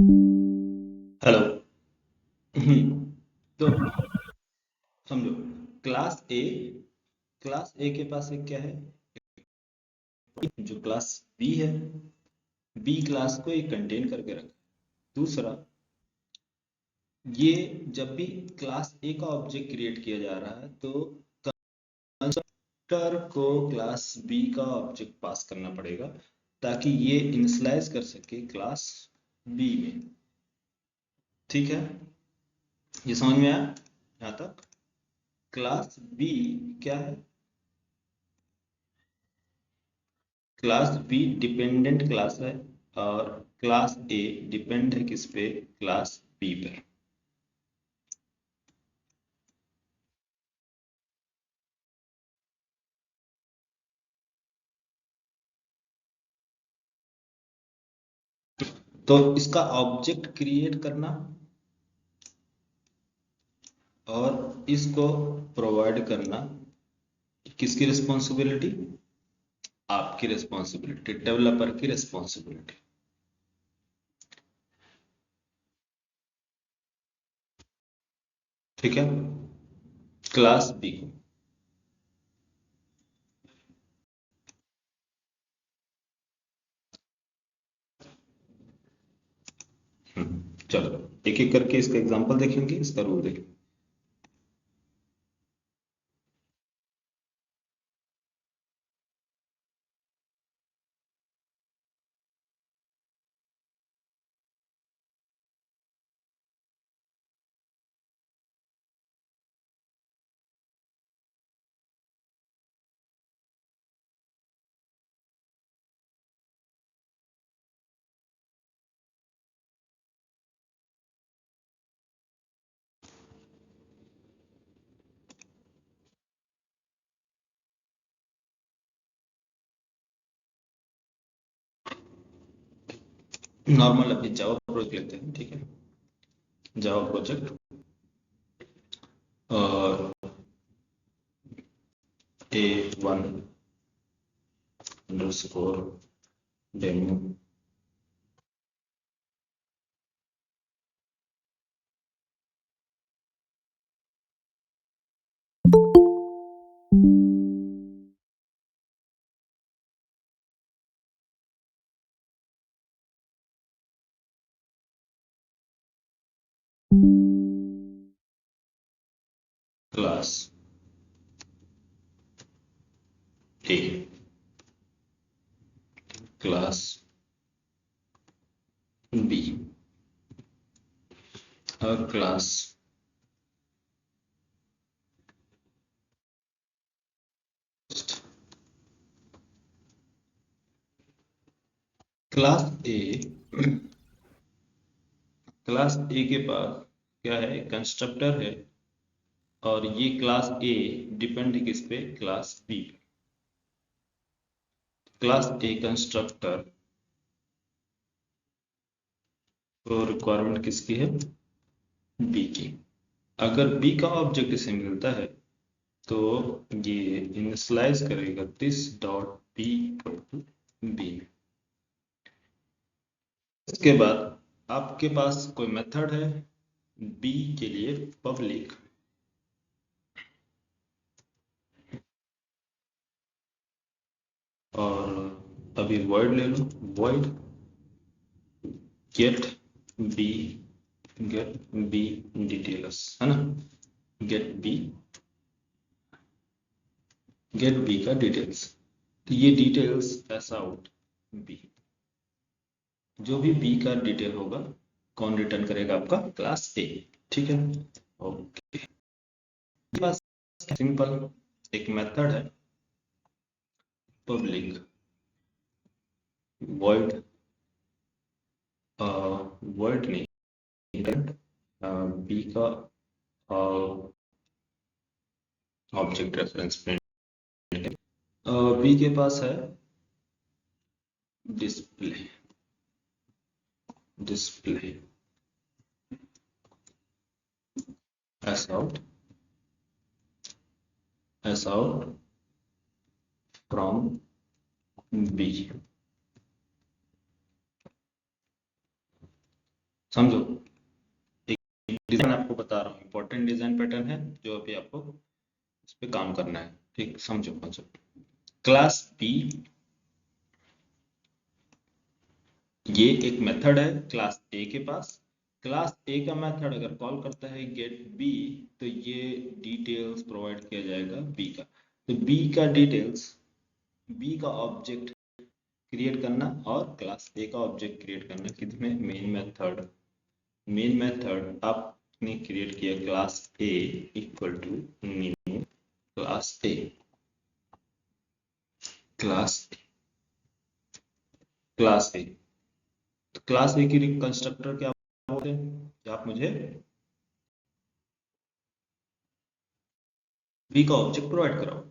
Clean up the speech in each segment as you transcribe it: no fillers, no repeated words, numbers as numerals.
Hello. तो समझो, class A class A के पास एक क्या है, जो क्लास बी है, बी क्लास को एक कंटेन करके रखा है। दूसरा, ये जब भी क्लास ए का ऑब्जेक्ट क्रिएट किया जा रहा है तो कंस्ट्रक्टर को क्लास बी का ऑब्जेक्ट पास करना पड़ेगा ताकि ये इनिशियलाइज कर सके क्लास बी में। ठीक है, ये समझ में आया यहाँ तक? क्लास बी क्या है? क्लास बी डिपेंडेंट क्लास है और क्लास ए डिपेंड है किस पे? क्लास बी पर। तो इसका ऑब्जेक्ट क्रिएट करना और इसको प्रोवाइड करना किसकी रिस्पॉन्सिबिलिटी? आपकी रिस्पॉन्सिबिलिटी, डेवलपर की रिस्पॉन्सिबिलिटी। ठीक है, क्लास बी को। चलो एक एक करके इसका एग्जांपल देखेंगे, इसका रूल देखेंगे। नॉर्मल अभी जावा प्रोजेक्ट लेते हैं, ठीक है। जावा प्रोजेक्ट और A1 underscore demo. Class A, class B और class class A. Class A के पास क्या है? कंस्ट्रक्टर है और ये क्लास ए डिपेंड है किस पे? क्लास बी पे। क्लास ए कंस्ट्रक्टर तो रिक्वायरमेंट किसकी है? बी की। अगर बी का ऑब्जेक्ट इसे मिलता है तो ये इनिशियलाइज करेगा दिस डॉट बी बी। इसके बाद आपके पास कोई मेथड है बी के लिए पब्लिक, और अभी void ले लो, void get b, get b details, है ना? get b का डिटेल्स। तो ये डिटेल्स ऐसा आउट बी, जो भी बी का डिटेल होगा कौन रिटर्न करेगा? आपका क्लास ए। ठीक है, ओके। बस सिंपल एक मेथड है पब्लिक void, void नहीं, बी का ऑब्जेक्ट रेफरेंस प्रिंट। बी के पास है display, display S out, S out from B. समझो, एक डिजाइन आपको बता रहा हूँ, इंपॉर्टेंट डिजाइन पैटर्न है जो अभी आपको इस पे काम करना है। ठीक, समझो कॉन्सेप्ट। क्लास बी, ये एक मेथड है क्लास ए के पास। क्लास ए का मेथड अगर कॉल करता है गेट बी, तो ये डिटेल्स प्रोवाइड किया जाएगा बी का। तो बी का डिटेल्स, बी का ऑब्जेक्ट क्रिएट करना और क्लास ए का ऑब्जेक्ट क्रिएट करना किसमें, मेन मेथड। मेन मेथड आपने क्रिएट किया class A equal to new class A, class class A. तो क्लास ए की कंस्ट्रक्टर क्या बोलते हैं, आप मुझे बी का ऑब्जेक्ट प्रोवाइड कराओ।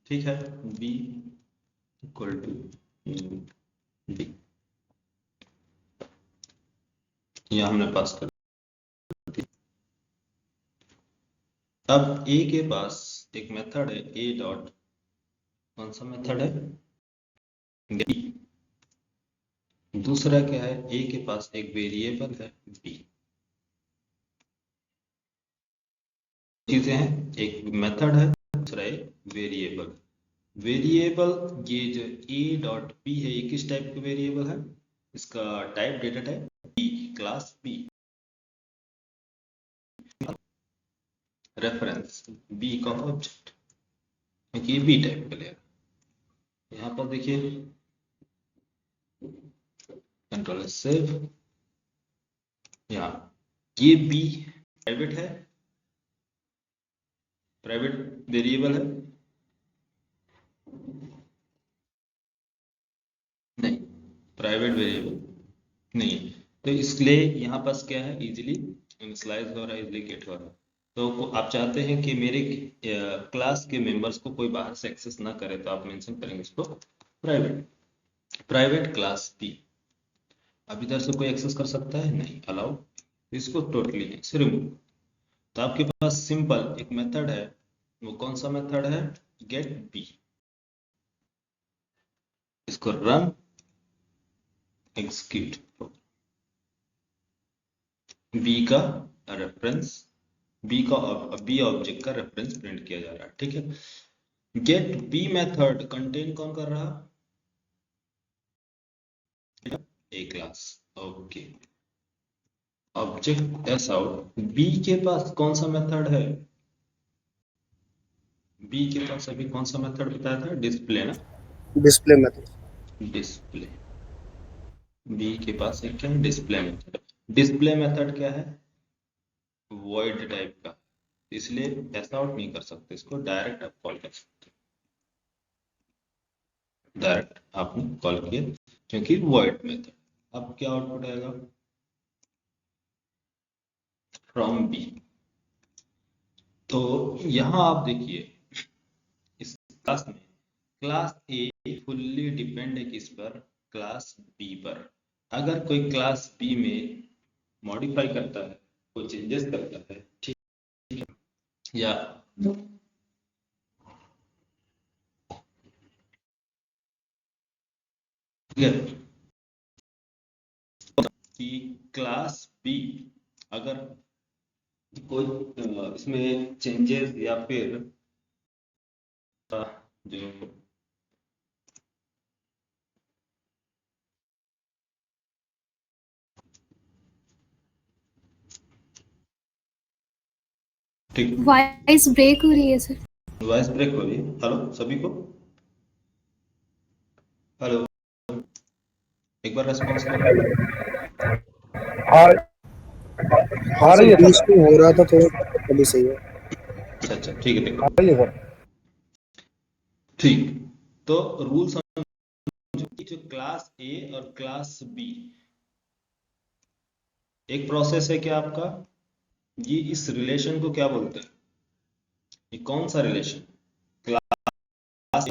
ठीक है, बी इक्वल टू बी, यह हमने पास कर। अब ए के पास एक मेथड है ए डॉट, कौन सा मेथड है, बी। दूसरा क्या है, ए के पास एक वेरिएबल है बी। चीजें हैं, एक मेथड है, दूसरा एक वेरिएबल। वेरिएबल, ये जो ए डॉट बी है, ये किस टाइप का वेरिएबल है, इसका type data type B, class B. Reference B का ऑब्जेक्ट, क्योंकि ये बी टाइप का लेगा। यहाँ पर देखिए, कंट्रोल सेव, यहाँ ये बी प्राइवेट है, प्राइवेट वेरिएबल है, नहीं प्राइवेट वेरिएबल नहीं है। तो इसलिए यहाँ पास क्या है, इजीली इनिशियलाइज हो रहा है, इजीली गेट हो रहा है। तो आप चाहते हैं कि मेरे क्लास के मेंबर्स को कोई बाहर से एक्सेस ना करे, तो आप मेंशन करेंगे इसको प्राइवेट, प्राइवेट क्लास बी। अब इधर से कोई एक्सेस कर सकता है, नहीं अलाउ, इसको टोटली नहीं, से रिमूव। तो आपके पास सिंपल एक मेथड है, वो कौन सा मेथड है, गेट बी। इसको रन, एग्जीक्यूट, बी का रेफरेंस, बी ऑब्जेक्ट का रेफरेंस प्रिंट किया जा रहा है। ठीक है, गेट बी मेथड कंटेन कौन कर रहा, A class, okay. Object S out, B के पास कौन सा मेथड है, बी के पास अभी कौन सा मेथड बताया था, डिस्प्ले ना, डिस्प्ले मेथड। डिस्प्ले। बी के पास एक क्या है, डिस्प्ले मेथड। डिस्प्ले मेथड क्या है, वॉइड टाइप का, इसलिए एस आउट नहीं कर सकते, इसको डायरेक्ट आप कॉल कर सकते, डायरेक्ट आपने कॉल किया, क्योंकि वॉइड मेथड। अब क्या आउटपुट आएगा, फ्रॉम बी। तो यहाँ आप देखिए, इस क्लास में क्लास ए फुल्ली डिपेंड है किस पर, क्लास बी पर। अगर कोई क्लास बी में मॉडिफाई करता है, कोई चेंजेस करता है, ठीक, या ठीक है, कि क्लास बी अगर कोई इसमें चेंजेस या फिर जो, ठीक, वॉइस ब्रेक हो रही है सर। वॉइस ब्रेक हो रही है, हेलो सभी को, हेलो, एक बार रेस्पॉन्स करो। हाँ हाँ हाँ सर रही है बीच सर। में हो रहा था थोड़ा, अभी सही है। अच्छा अच्छा, ठीक है, देखो, आ रही है सर। ठीक। तो रूल समझो कि जो क्लास ए और क्लास बी, एक प्रोसेस है क्या आपका, ये इस रिलेशन को क्या बोलते हैं, ये कौन सा रिलेशन, क्लास,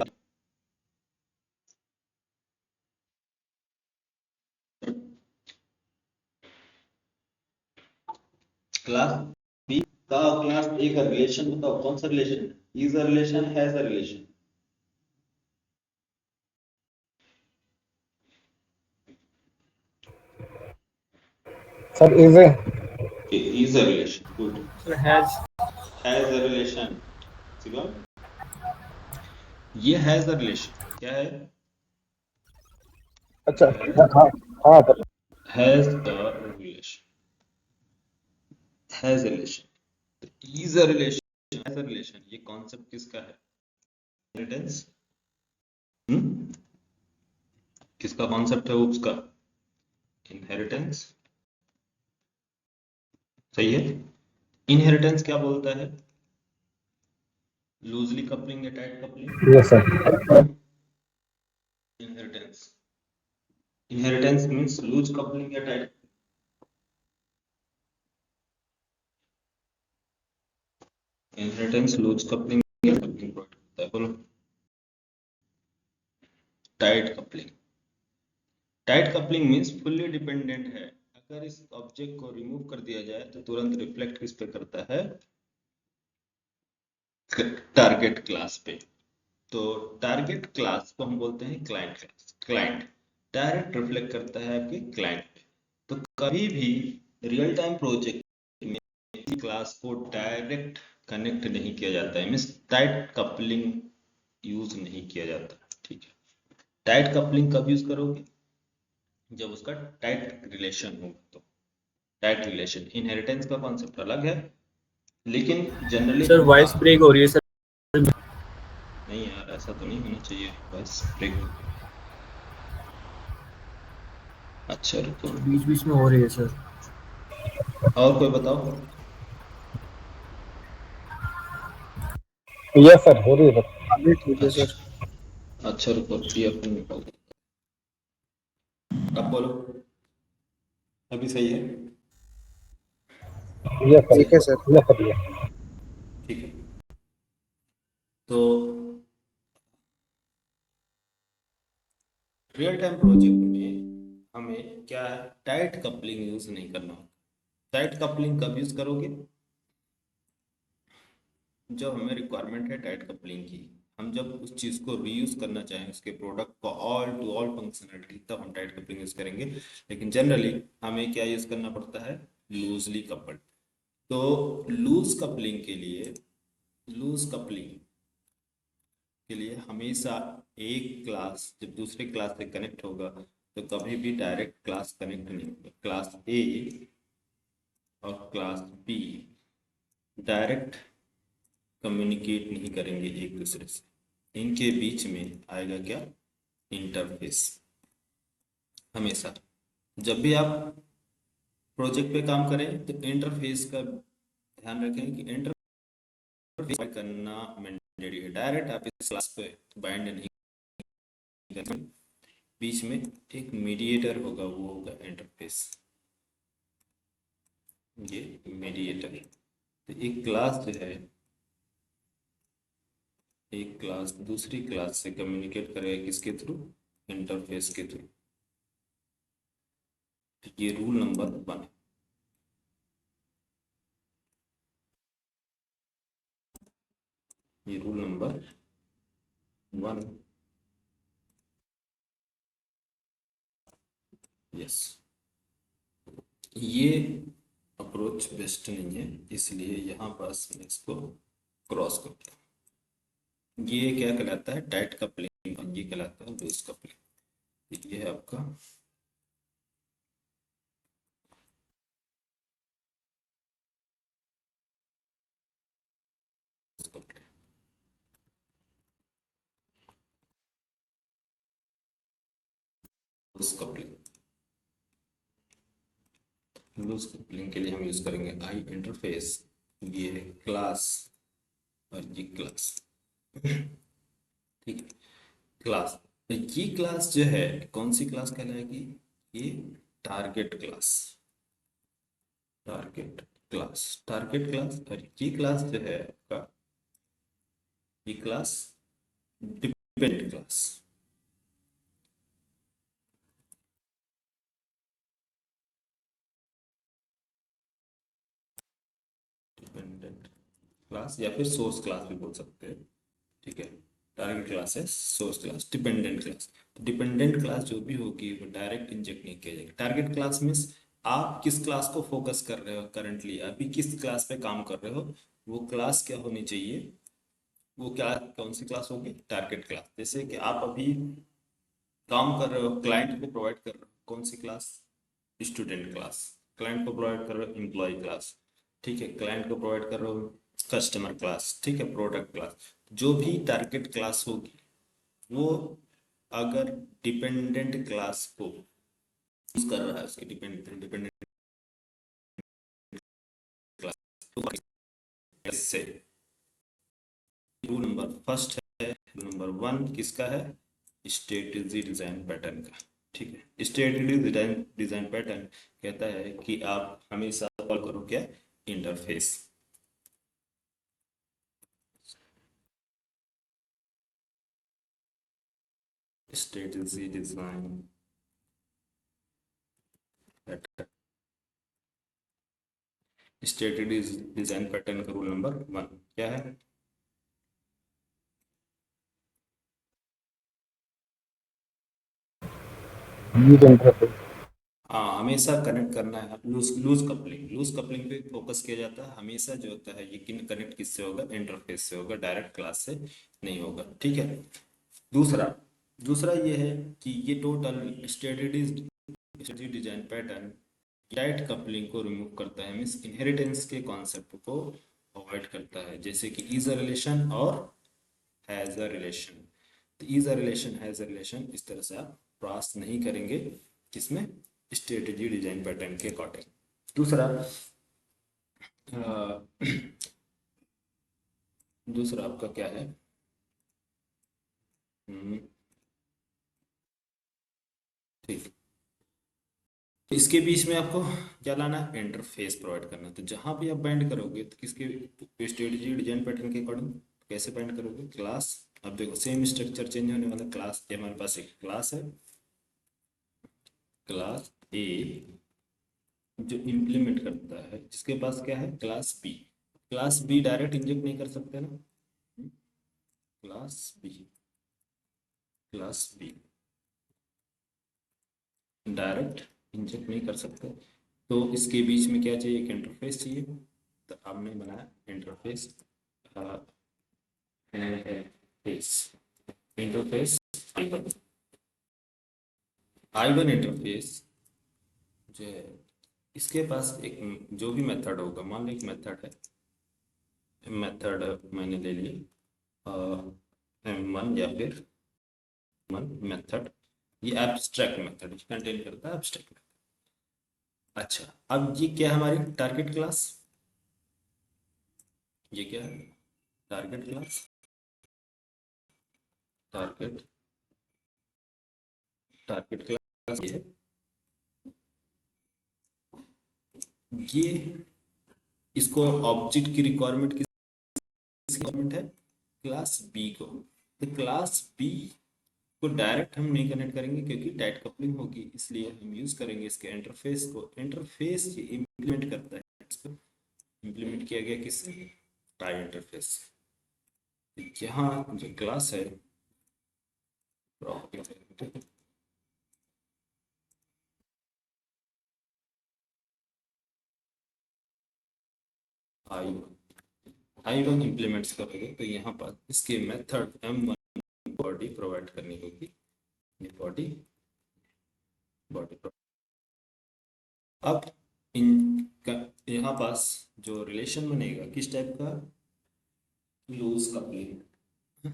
क्लास बी का क्लास ए का रिलेशन बताओ, कौन सा रिलेशन है, is a relation, has a relation, sir is a is a relation. Good. Sir, has. Has a relation. Shivam, ये has a relation क्या है? अच्छा हाँ हाँ sir Has a relation. Has a relation. तो is a relation. Has a relation. ये concept किसका है? इनहेरिटेंस। किसका कॉन्सेप्ट है वो? उसका इनहेरिटेंस। सही है। इनहेरिटेंस क्या बोलता है? लूजली कपलिंग या tight coupling? Yes sir inheritance. Inheritance means loose coupling या टाइट? इनहेरिटेंस लूज कपलिंग या कपलिंग प्रोवाइड करता है? बोलो। Tight coupling. Tight coupling means fully dependent है। अगर इस ऑब्जेक्ट को रिमूव कर दिया जाए तो तुरंत रिफ्लेक्ट किस पे करता है? टारगेट क्लास पे। तो टारगेट क्लास को हम बोलते हैं client class. Client direct reflect करता है आपके क्लाइंट पे। तो कभी भी रियल टाइम प्रोजेक्ट में क्लास को डायरेक्ट कनेक्ट नहीं किया जाता है, मीन्स टाइट कपलिंग यूज नहीं किया जाता। ठीक है। टाइट कपलिंग कब यूज करोगे? जब उसका टाइट रिलेशन हो। तो टाइट रिलेशन, इनहेरिटेंस का कॉन्सेप्ट अलग है, लेकिन जनरली सर वॉइस ब्रेक हो रही है सर। नहीं यार, ऐसा तो नहीं होना चाहिए वॉइस ब्रेक। अच्छा रुको, बीच बीच में हो रही है सर। और कोई बताओ। यस सर हो रही है सर अभी ठीक है सर। अच्छा रुको, ईयरफोन निकाल। अब बोलो। अभी सही है? यस सर ठीक है सर। Yes sir yes. ठीक है। तो रियल टाइम प्रोजेक्ट में हमें क्या है? टाइट कपलिंग यूज नहीं करना। टाइट कपलिंग कब यूज करोगे? जब हमें रिक्वायरमेंट है टाइट कपलिंग की, हम जब उस चीज को रीयूज करना चाहें, उसके प्रोडक्ट को ऑल टू ऑल फंक्शनलिटी, तब हम टाइट कपलिंग यूज करेंगे। लेकिन जनरली हमें क्या यूज करना पड़ता है? Loosely coupled. तो लूज कपलिंग के लिए, लूज कपलिंग के लिए हमेशा एक क्लास जब दूसरे क्लास से कनेक्ट होगा तो कभी भी डायरेक्ट क्लास कनेक्ट नहीं होगा। क्लास ए और क्लास बी डायरेक्ट कम्युनिकेट नहीं करेंगे एक दूसरे से। इनके बीच में आएगा क्या? इंटरफेस। हमेशा जब भी आप प्रोजेक्ट पे काम करें तो इंटरफेस का ध्यान रखें कि इंटरफेस करना मैंडेटरी है। डायरेक्ट आप इस क्लास पे बाइंड नहीं करेंगे। बीच में एक मीडिएटर होगा, वो होगा इंटरफेस। ये मीडिएटर। तो एक क्लास जो है, एक क्लास दूसरी क्लास से कम्युनिकेट करेगा किसके थ्रू? इंटरफेस के थ्रू। तो ये रूल नंबर 1 है। ये रूल नंबर 1। यस, ये अप्रोच बेस्ट नहीं है, इसलिए यहाँ पास मैं इसको क्रॉस करता हूँ। ये क्या कहलाता है? टाइट कपलिंग, और ये कहलाता है लूज कपलिंग। ये है आपका coupling. Loose coupling, loose coupling के लिए हम यूज करेंगे आई इंटरफेस। ये है क्लास और ये क्लास। ठीक है। क्लास, तो ये क्लास जो है कौन सी क्लास कहलाएगी? ये target class. Target class, target class. और ये क्लास जो है आपका, ये class dependent class. Dependent class या फिर सोर्स क्लास भी बोल सकते हैं। ठीक है। टारगेट क्लास है सोर्स क्लास, डिपेंडेंट क्लास। तो डिपेंडेंट क्लास जो भी होगी वो डायरेक्ट इंजेक्ट नहीं किया जाएगा। टारगेट क्लास मीन्स आप किस क्लास को फोकस कर रहे हो, करंटली अभी किस क्लास पे काम कर रहे हो, वो क्लास क्या होनी चाहिए, वो क्या कौन सी क्लास होगी, टारगेट क्लास। जैसे कि आप अभी काम कर रहे हो, क्लाइंट को प्रोवाइड कर रहे हो, कौन सी क्लास, स्टूडेंट क्लास। क्लाइंट को प्रोवाइड कर रहे हो एम्प्लॉय क्लास, ठीक है। क्लाइंट को प्रोवाइड कर रहे हो कस्टमर क्लास, ठीक है, प्रोडक्ट क्लास। जो भी टारगेट क्लास होगी वो अगर डिपेंडेंट क्लास को यूज कर रहा है, उसके डिपेंडेंट क्लास, तो इससे रूल नंबर फर्स्ट है, नंबर 1 किसका है, स्ट्रेटजी डिजाइन पैटर्न का, ठीक है। स्ट्रेटजी डिजाइन पैटर्न कहता है कि आप हमेशा फॉलो करो क्या, interface. Strategy design pattern, strategy design pattern का रूल नंबर 1 क्या है, यूज इंटरफेस। हाँ, हमेशा कनेक्ट करना है। Loose loose coupling, loose coupling पे फोकस किया जाता है हमेशा। जो होता है ये कनेक्ट किससे होगा, इंटरफेस से होगा, डायरेक्ट क्लास से नहीं होगा, ठीक है। दूसरा दूसरा ये है कि ये total strategy design pattern tight coupling को रिमूव करता है, मीन्स इनहेरिटेंस के कॉन्सेप्ट को अवॉइड करता है। जैसे कि इज अ रिलेशन और हैज अ रिलेशन, तो is a relation has a relation इस तरह से आप क्रॉस नहीं करेंगे, किसमें, स्ट्रेटजी डिजाइन पैटर्न के अकॉर्डिंग। दूसरा दूसरा आपका क्या है, ठीक, इसके बीच में आपको क्या लाना है, इंटरफेस प्रोवाइड करना है। तो जहां भी आप बाइंड करोगे तो किसके स्ट्रेटजी डिजाइन पैटर्न के अकॉर्डिंग कैसे बाइंड करोगे, क्लास। अब देखो सेम स्ट्रक्चर चेंज होने वाला, क्लास ए, हमारे पास एक क्लास है, क्लास ए जो इम्प्लीमेंट करता है, जिसके पास क्या है, class B. Class B direct inject नहीं कर सकते ना, class B, class B direct inject नहीं कर सकते। तो इसके बीच में क्या चाहिए, एक इंटरफेस चाहिए। तो आपने बनाया interface, interface I one interface जो है, इसके पास एक जो भी मेथड होगा, मान लो एक मेथड है, मेथड मैंने ले लिया M1 या फिर मेथड, ये एब्स्ट्रैक्ट मेथड कंटेन करता है एब्स्ट्रैक्ट मेथड। अच्छा, अब ये क्या है, हमारी टारगेट क्लास, ये क्या है, target class, target target class ये है, ये इसको ऑब्जेक्ट की रिक्वायरमेंट किसकी रिक्वायरमेंट है, क्लास बी को। तो क्लास बी को डायरेक्ट हम नहीं कनेक्ट करेंगे क्योंकि टाइट कपलिंग होगी, इसलिए हम यूज करेंगे इसके इंटरफेस को। इंटरफेस ये इम्प्लीमेंट करता है, इसको इम्प्लीमेंट किया गया किससे, टाइट इंटरफेस। यहाँ जो क्लास है आई वन इम्प्लीमेंट्स करोगे तो यहाँ पर इसके मेथड M1 बॉडी प्रोवाइड करनी होगी, ये बॉडी बॉडी। अब इनका यहाँ पास जो रिलेशन बनेगा किस टाइप का, loose coupling.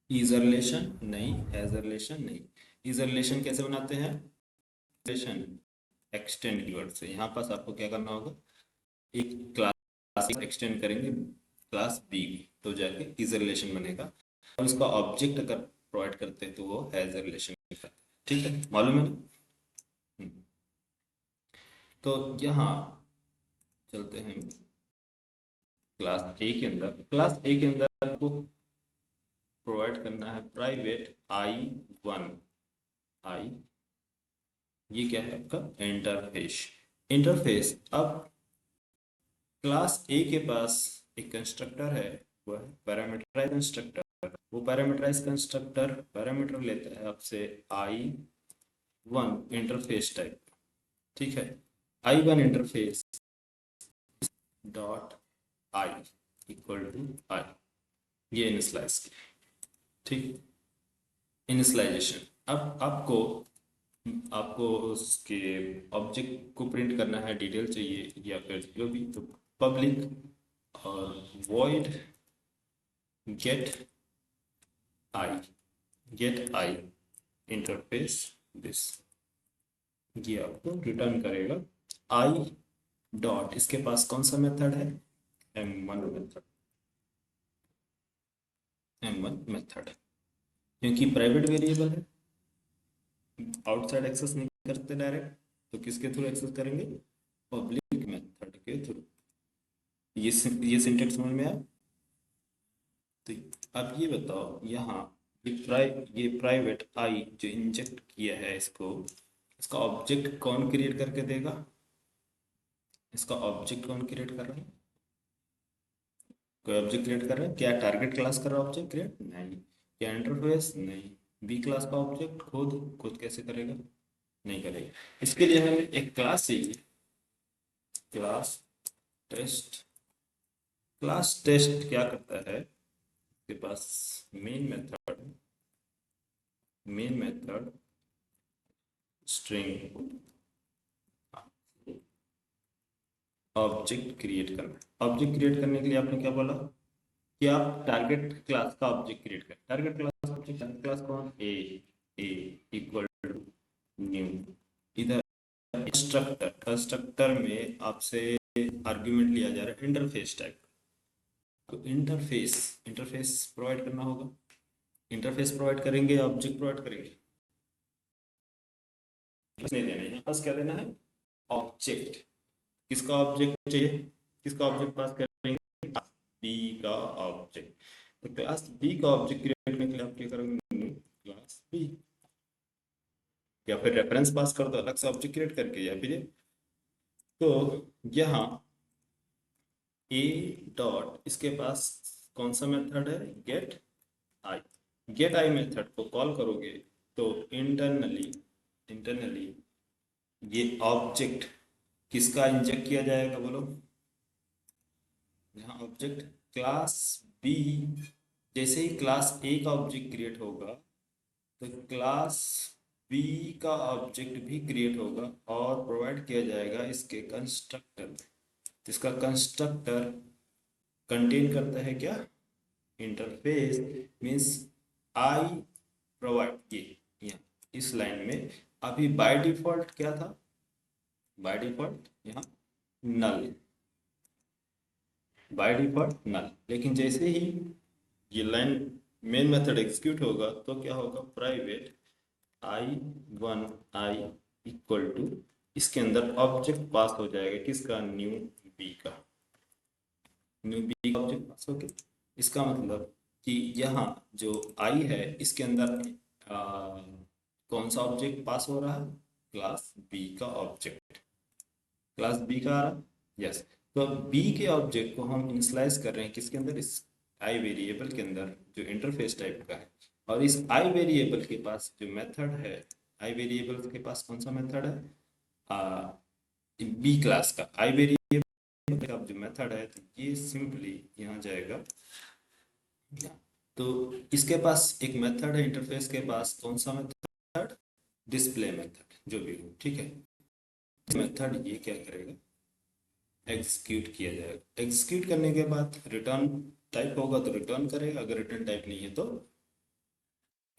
Is a relation नहीं, हैज अ रिलेशन नहीं। इज अ रिलेशन कैसे बनाते हैं, रिलेशन एक्सटेंड कीवर्ड से। यहाँ पास आपको क्या करना होगा, एक क्लास एक्सटेंड करेंगे क्लास बी, तो जाके इज अ रिलेशन बनेगा। और इसका ऑब्जेक्ट अगर प्रोवाइड करते हैं तो वो हैज अ रिलेशन, ठीक है, मालूम है ना। तो यहाँ चलते हैं क्लास ए के अंदर। क्लास ए के अंदर आपको प्रोवाइड करना है प्राइवेट I1, आई, ये क्या है आपका इंटरफेस। इंटरफेस, अब क्लास ए के पास एक कंस्ट्रक्टर है, वो है पैरामीटराइज कंस्ट्रक्टर। वो पैरामीटराइज कंस्ट्रक्टर पैरामीटर लेता है आपसे I1 इंटरफेस टाइप, ठीक है। I1 interface dot I equal to I, ये इनिशलाइज किया, ठीक, इनिशलाइजेशन। अब आपको उसके ऑब्जेक्ट को प्रिंट करना है, डिटेल चाहिए या फिर जो भी, तो पब्लिक और void get I interface this, ये आपको रिटर्न करेगा आई डॉट, इसके पास कौन सा मेथड है, m1 मेथड, m1 मेथड, क्योंकि प्राइवेट वेरिएबल है, आउटसाइड एक्सेस नहीं करते डायरेक्ट, तो किसके थ्रू एक्सेस करेंगे, पब्लिक मेथड के थ्रू। ये सिंटेक्स समझ में आया। तो अब ये बताओ, यहाँ ये प्राइवेट आई जो इंजेक्ट किया है इसको, इसका ऑब्जेक्ट कौन क्रिएट करके देगा, इसका ऑब्जेक्ट कौन क्रिएट कर रहा है, कोई ऑब्जेक्ट क्रिएट कर रहा है क्या, टारगेट क्लास का ऑब्जेक्ट क्रिएट नहीं, क्या इंटरफेस नहीं, बी क्लास का ऑब्जेक्ट खुद कैसे करेगा, नहीं करेगा। इसके लिए हमें एक क्लास चाहिए, क्लास टेस्ट। क्लास टेस्ट क्या करता है, के पास main method string object create करना। ऑब्जेक्ट क्रिएट करने के लिए आपने क्या बोला कि आप टारगेट क्लास का ऑब्जेक्ट क्रिएट करें। Target class object, target class कौन, ए इक्वल टू न्यू। इधर कंस्ट्रक्टर में आपसे आर्ग्यूमेंट लिया जा रहा है इंटरफेस टाइप, तो इंटरफेस प्रोवाइड करना होगा। इंटरफेस प्रोवाइड करेंगे, ऑब्जेक्ट प्रोवाइड करेंगे, नहीं देना है, बस क्या देना है, ऑब्जेक्ट। किसका ऑब्जेक्ट चाहिए, किसका ऑब्जेक्ट पास करेंगे, बी का ऑब्जेक्ट। तो क्लास बी का ऑब्जेक्ट क्रिएट करने के लिए आप क्या करोगे, क्लास बी, या फिर रेफरेंस पास कर दो अलग से ऑब्जेक्ट क्रिएट करके, या फिर तो यहाँ ए डॉट, इसके पास कौन सा मेथड है, गेट आई मेथड को कॉल करोगे तो इंटरनली ये ऑब्जेक्ट किसका इंजेक्ट किया जाएगा, बोलो, यहाँ ऑब्जेक्ट क्लास बी। जैसे ही क्लास ए का ऑब्जेक्ट क्रिएट होगा तो क्लास बी का ऑब्जेक्ट भी क्रिएट होगा और प्रोवाइड किया जाएगा इसके कंस्ट्रक्टर। इसका कंस्ट्रक्टर कंटेन करता है क्या, इंटरफेस, मींस आई प्रोवाइड, ये यहाँ इस लाइन में अभी बाय डिफॉल्ट क्या था, बाय डिफॉल्ट यहाँ नल, बाय डिफॉल्ट नल। लेकिन जैसे ही ये लाइन मेन मेथड एग्जीक्यूट होगा तो क्या होगा, private i1 I equal to, इसके अंदर ऑब्जेक्ट पास हो जाएगा किसका, न्यू बी का, न्यू बी का ऑब्जेक्ट पास हो गया। इसका मतलब कि यहाँ जो आई है इसके अंदर कौन सा ऑब्जेक्ट पास हो रहा है, क्लास बी का ऑब्जेक्ट, क्लास बी का आ रहा है, यस। तो बी के ऑब्जेक्ट को हम इनिशियलाइज कर रहे हैं किसके अंदर, इस आई वेरिएबल के अंदर जो इंटरफेस टाइप का है। और इस आई वेरिएबल के पास जो मेथड है, आई वेरिएबल के पास कौन सा मेथड है, बी क्लास का आई वेरिएबल का जो मेथड है, तो ये सिंपली यहाँ जाएगा। तो इसके पास एक मेथड है इंटरफेस के पास, कौन सा मेथड, डिस्प्ले मेथड, जो भी हो, ठीक है। मेथड ये क्या करेगा, एग्जीक्यूट किया जाएगा। एग्जीक्यूट करने के बाद रिटर्न टाइप होगा तो रिटर्न करेगा, अगर रिटर्न टाइप नहीं है तो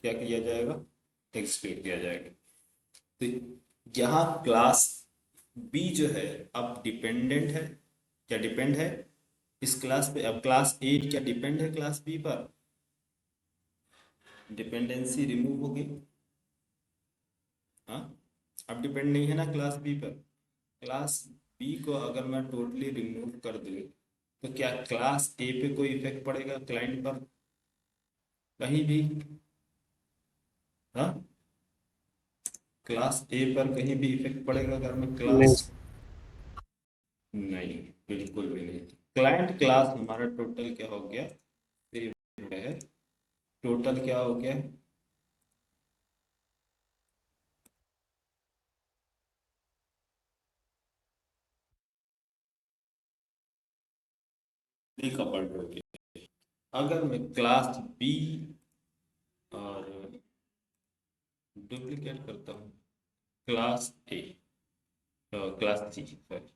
क्या किया जाएगा, एग्जीक्यूट किया जाएगा। तो यहाँ क्लास बी जो है अब डिपेंडेंट है, क्या डिपेंड है इस क्लास पे, अब क्लास ए क्या डिपेंड है क्लास बी पर, डिपेंडेंसी रिमूव हो गई, हाँ, अब डिपेंड नहीं है ना क्लास बी पर। क्लास बी को अगर मैं टोटली रिमूव कर दूँ तो क्या क्लास ए पे कोई इफेक्ट पड़ेगा क्लाइंट पर, कहीं भी, हाँ, क्लास ए पर कहीं भी इफेक्ट पड़ेगा अगर मैं नहीं क्लास, नहीं, बिल्कुल भी नहीं। क्लाइंट क्लास हमारा टोटल क्या हो गया, है, टोटल क्या हो गया, कपल्ड हो गया। अगर मैं क्लास बी और डुप्लीकेट करता हूँ class A, class C sorry,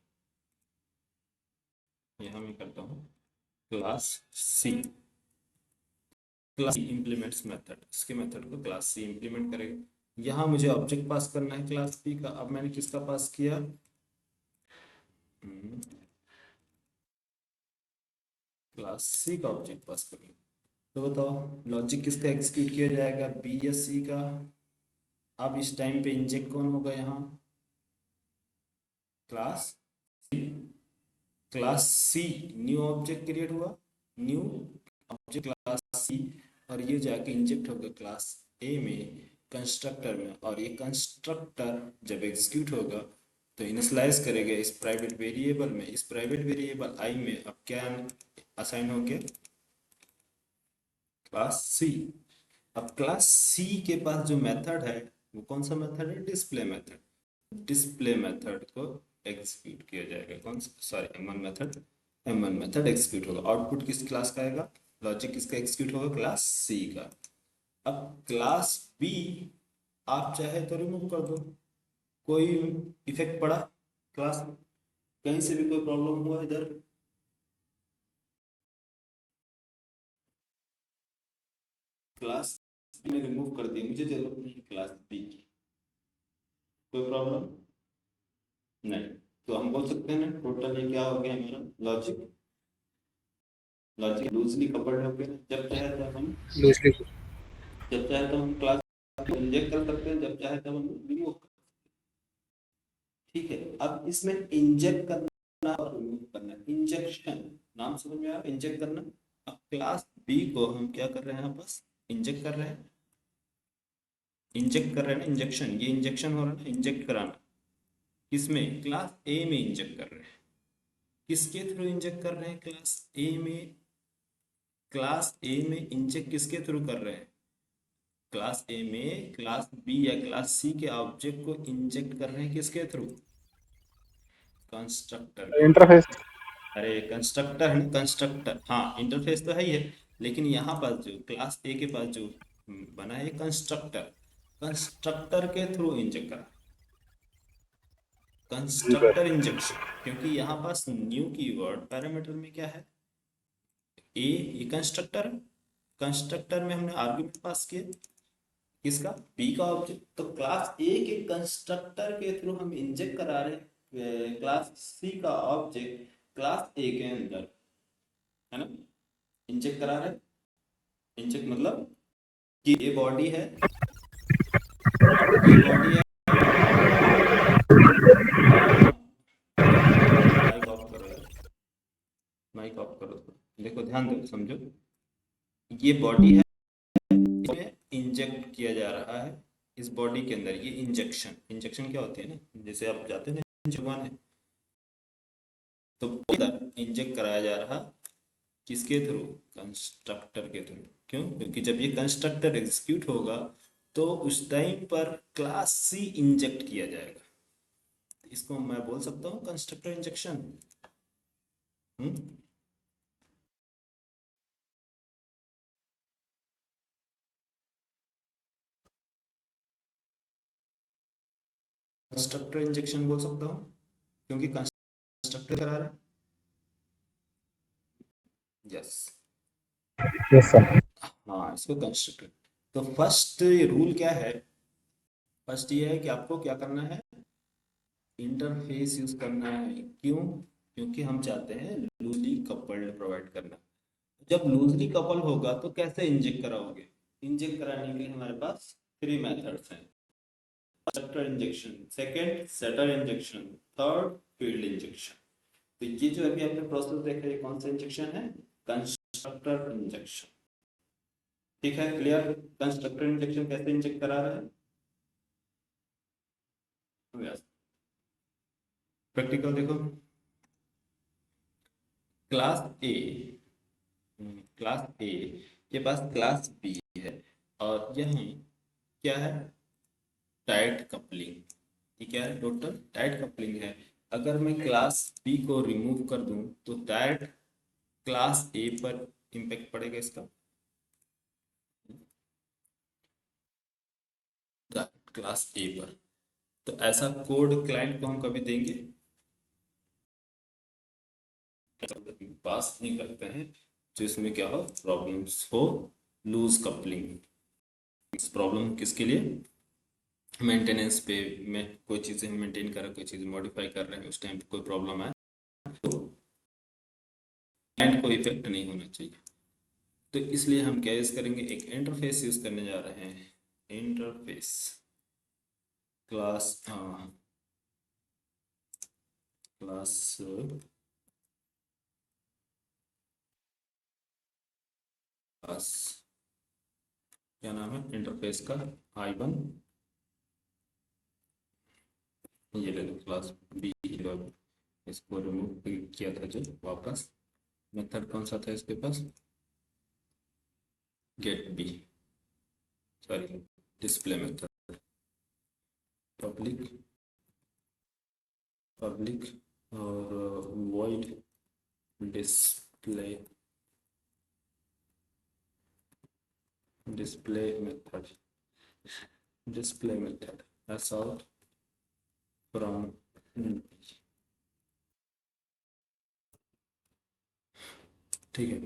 यहाँ मैं करता हूँ class C, class C implements method, इसके मेथड को क्लास सी इम्प्लीमेंट करेगा। यहाँ मुझे ऑब्जेक्ट पास करना है क्लास बी का। अब मैंने किसका पास किया, क्लास सी का ऑब्जेक्ट पास करेंगे। तो बताओ लॉजिक किसका एग्जीक्यूट किया जाएगा, बी या सी का। अब इस टाइम पे इंजेक्ट कौन होगा, यहाँ class C, class C new object create हुआ, न्यू ऑब्जेक्ट क्लास सी, और ये जाके इंजेक्ट होगा क्लास ए में कंस्ट्रक्टर में। और ये कंस्ट्रक्टर जब एग्जीक्यूट होगा तो इनिशियलाइज करेगा इस प्राइवेट वेरिएबल में, इस प्राइवेट वेरिएबल आई में अब क्या असाइन हो गया, क्लास सी। अब क्लास सी के पास जो मेथड है वो कौन सा मेथड है, डिस्प्ले मेथड। डिस्प्ले मेथड को एग्जीक्यूट किया जाएगा, कौन सा, sorry M one method execute होगा। आउटपुट किस क्लास का आएगा, लॉजिक किसका एग्जीक्यूट होगा, क्लास सी का। अब क्लास बी आप चाहे तो रिमूव कर दो, कोई इफेक्ट पड़ा क्लास में, कहीं से भी कोई प्रॉब्लम हुआ इधर, क्लास बी ने रिमूव कर दिया, मुझे जरूरत नहीं क्लास बी की, कोई प्रॉब्लम नहीं। तो हम बोल सकते हैं ना टोटल ये क्या हो गया हमारा लॉजिक, लॉजिक लूजली कपल्ड हो गया। जब चाहे तो हम, लूजली। जब चाहे तो हम क्लास इंजेक्ट कर सकते हैं, जब चाहे तब हम रिमूव कर, ठीक है। अब इसमें इंजेक्ट करना और रिमूव करना, इंजेक्शन नाम समझ में आया, इंजेक्ट करना। अब क्लास बी को हम क्या कर रहे हैं, यहाँ बस इंजेक्ट कर रहे हैं, इंजेक्ट कर रहे हैं ना, इंजेक्शन, ये इंजेक्शन हो रहा है ना, इंजेक्ट कराना, किसमें, क्लास ए में इंजेक्ट कर रहे हैं। किसके थ्रू इंजेक्ट कर रहे हैं, क्लास ए में, क्लास ए में इंजेक्ट किसके थ्रू कर रहे हैं, क्लास ए में क्लास बी या क्लास सी के ऑब्जेक्ट को इंजेक्ट कर रहे हैं किसके थ्रू, कंस्ट्रक्टर के थ्रू। इंटरफेस। अरे कंस्ट्रक्टर है ना, कंस्ट्रक्टर, हाँ इंटरफेस तो है ही है, लेकिन यहाँ पर जो क्लास ए के पास जो बना है कंस्ट्रक्टर, कंस्ट्रक्टर के थ्रू इंजेक्ट करा, ठीक है। Constructor injection. क्योंकि यहाँ पास न्यू कीवर्ड पैरामीटर में क्या है, ए, ये कंस्ट्रक्टर, कंस्ट्रक्टर में हमने आर्गुमेंट पास किया किसका, बी का ऑब्जेक्ट। तो क्लास ए के कंस्ट्रक्टर के थ्रू हम इंजेक्ट करा रहे हैं क्लास सी का ऑब्जेक्ट क्लास ए के अंदर, है ना, इंजेक्ट करा रहे हैं। इंजेक्ट मतलब कि ये बॉडी है, ये बॉडी है, माइक ऑफ करो यार, माइक ऑफ करो थोड़ा। देखो ध्यान दो समझो, ये बॉडी है, इसमें इंजेक्ट किया जा रहा है इस बॉडी के अंदर, ये इंजेक्शन, इंजेक्शन क्या होती है ना, जैसे आप जाते हैं जुबान है, तो इधर इंजेक्ट कराया जा रहा किसके थ्रू, कंस्ट्रक्टर के थ्रू। क्यों, क्योंकि जब ये कंस्ट्रक्टर एग्जीक्यूट होगा तो उस टाइम पर क्लास सी इंजेक्ट किया जाएगा। इसको मैं बोल सकता हूँ कंस्ट्रक्टर इंजेक्शन। कंस्ट्रक्टर इंजेक्शन बोल सकता हूँ क्योंकि कंस्ट्रक्टर करा रहा है, यस, यस सर। हाँ इसको कंस्ट्रक्टर। तो फर्स्ट रूल क्या है, फर्स्ट ये है कि आपको क्या करना है, इंटरफेस यूज करना है। क्यों, क्योंकि हम चाहते हैं लूजली कपल्ड प्रोवाइड करना। जब लूजली कपल होगा तो कैसे इंजेक्ट कराओगे, इंजेक्ट कराने के लिए हमारे पास 3 मेथड्स हैं, constructor injection, second setter injection, third field injection. तो ये जो अभी आपने प्रोसेस देखा है कौन सा इंजेक्शन है, कंस्ट्रक्टर इंजेक्शन। ठीक है, क्लियर, कंस्ट्रक्टर इंजेक्शन कैसे इंजेक्ट करा रहे हैं, यस, प्रैक्टिकल देखो, क्लास ए, क्लास ए के पास क्लास बी है, और यही क्या है, टाइट कपलिंग, ये क्या है, टोटल टाइट कपलिंग है। अगर मैं क्लास बी को रिमूव कर दूं तो टाइट क्लास ए पर इम्पैक्ट पड़ेगा इसका, क्लास ए पर। तो ऐसा कोड क्लाइंट को हम कभी देंगे पास नहीं करते हैं जो इसमें क्या हो, प्रॉब्लम्स हो, लूज कपलिंग। इस प्रॉब्लम किसके लिए, मेंटेनेंस पे में कोई चीज़ें हम मेंटेन कर रहे हैं, कोई चीज़ मॉडिफाई कर रहे हैं, उस टाइम पे कोई प्रॉब्लम आए तो क्लाइंट को इफेक्ट नहीं होना चाहिए। तो इसलिए हम क्या यूज़ करेंगे, एक इंटरफेस यूज़ करने जा रहे हैं, इंटरफेस क्लास क्लास क्लास क्या नाम है इंटरफेस का, I1, ये ले लो क्लास बी, इसको रिमूव किया था जो वापस, मेथड कौन सा था इसके पास, get B, sorry display method, public public और void display display method, display method that's out from ठीक है।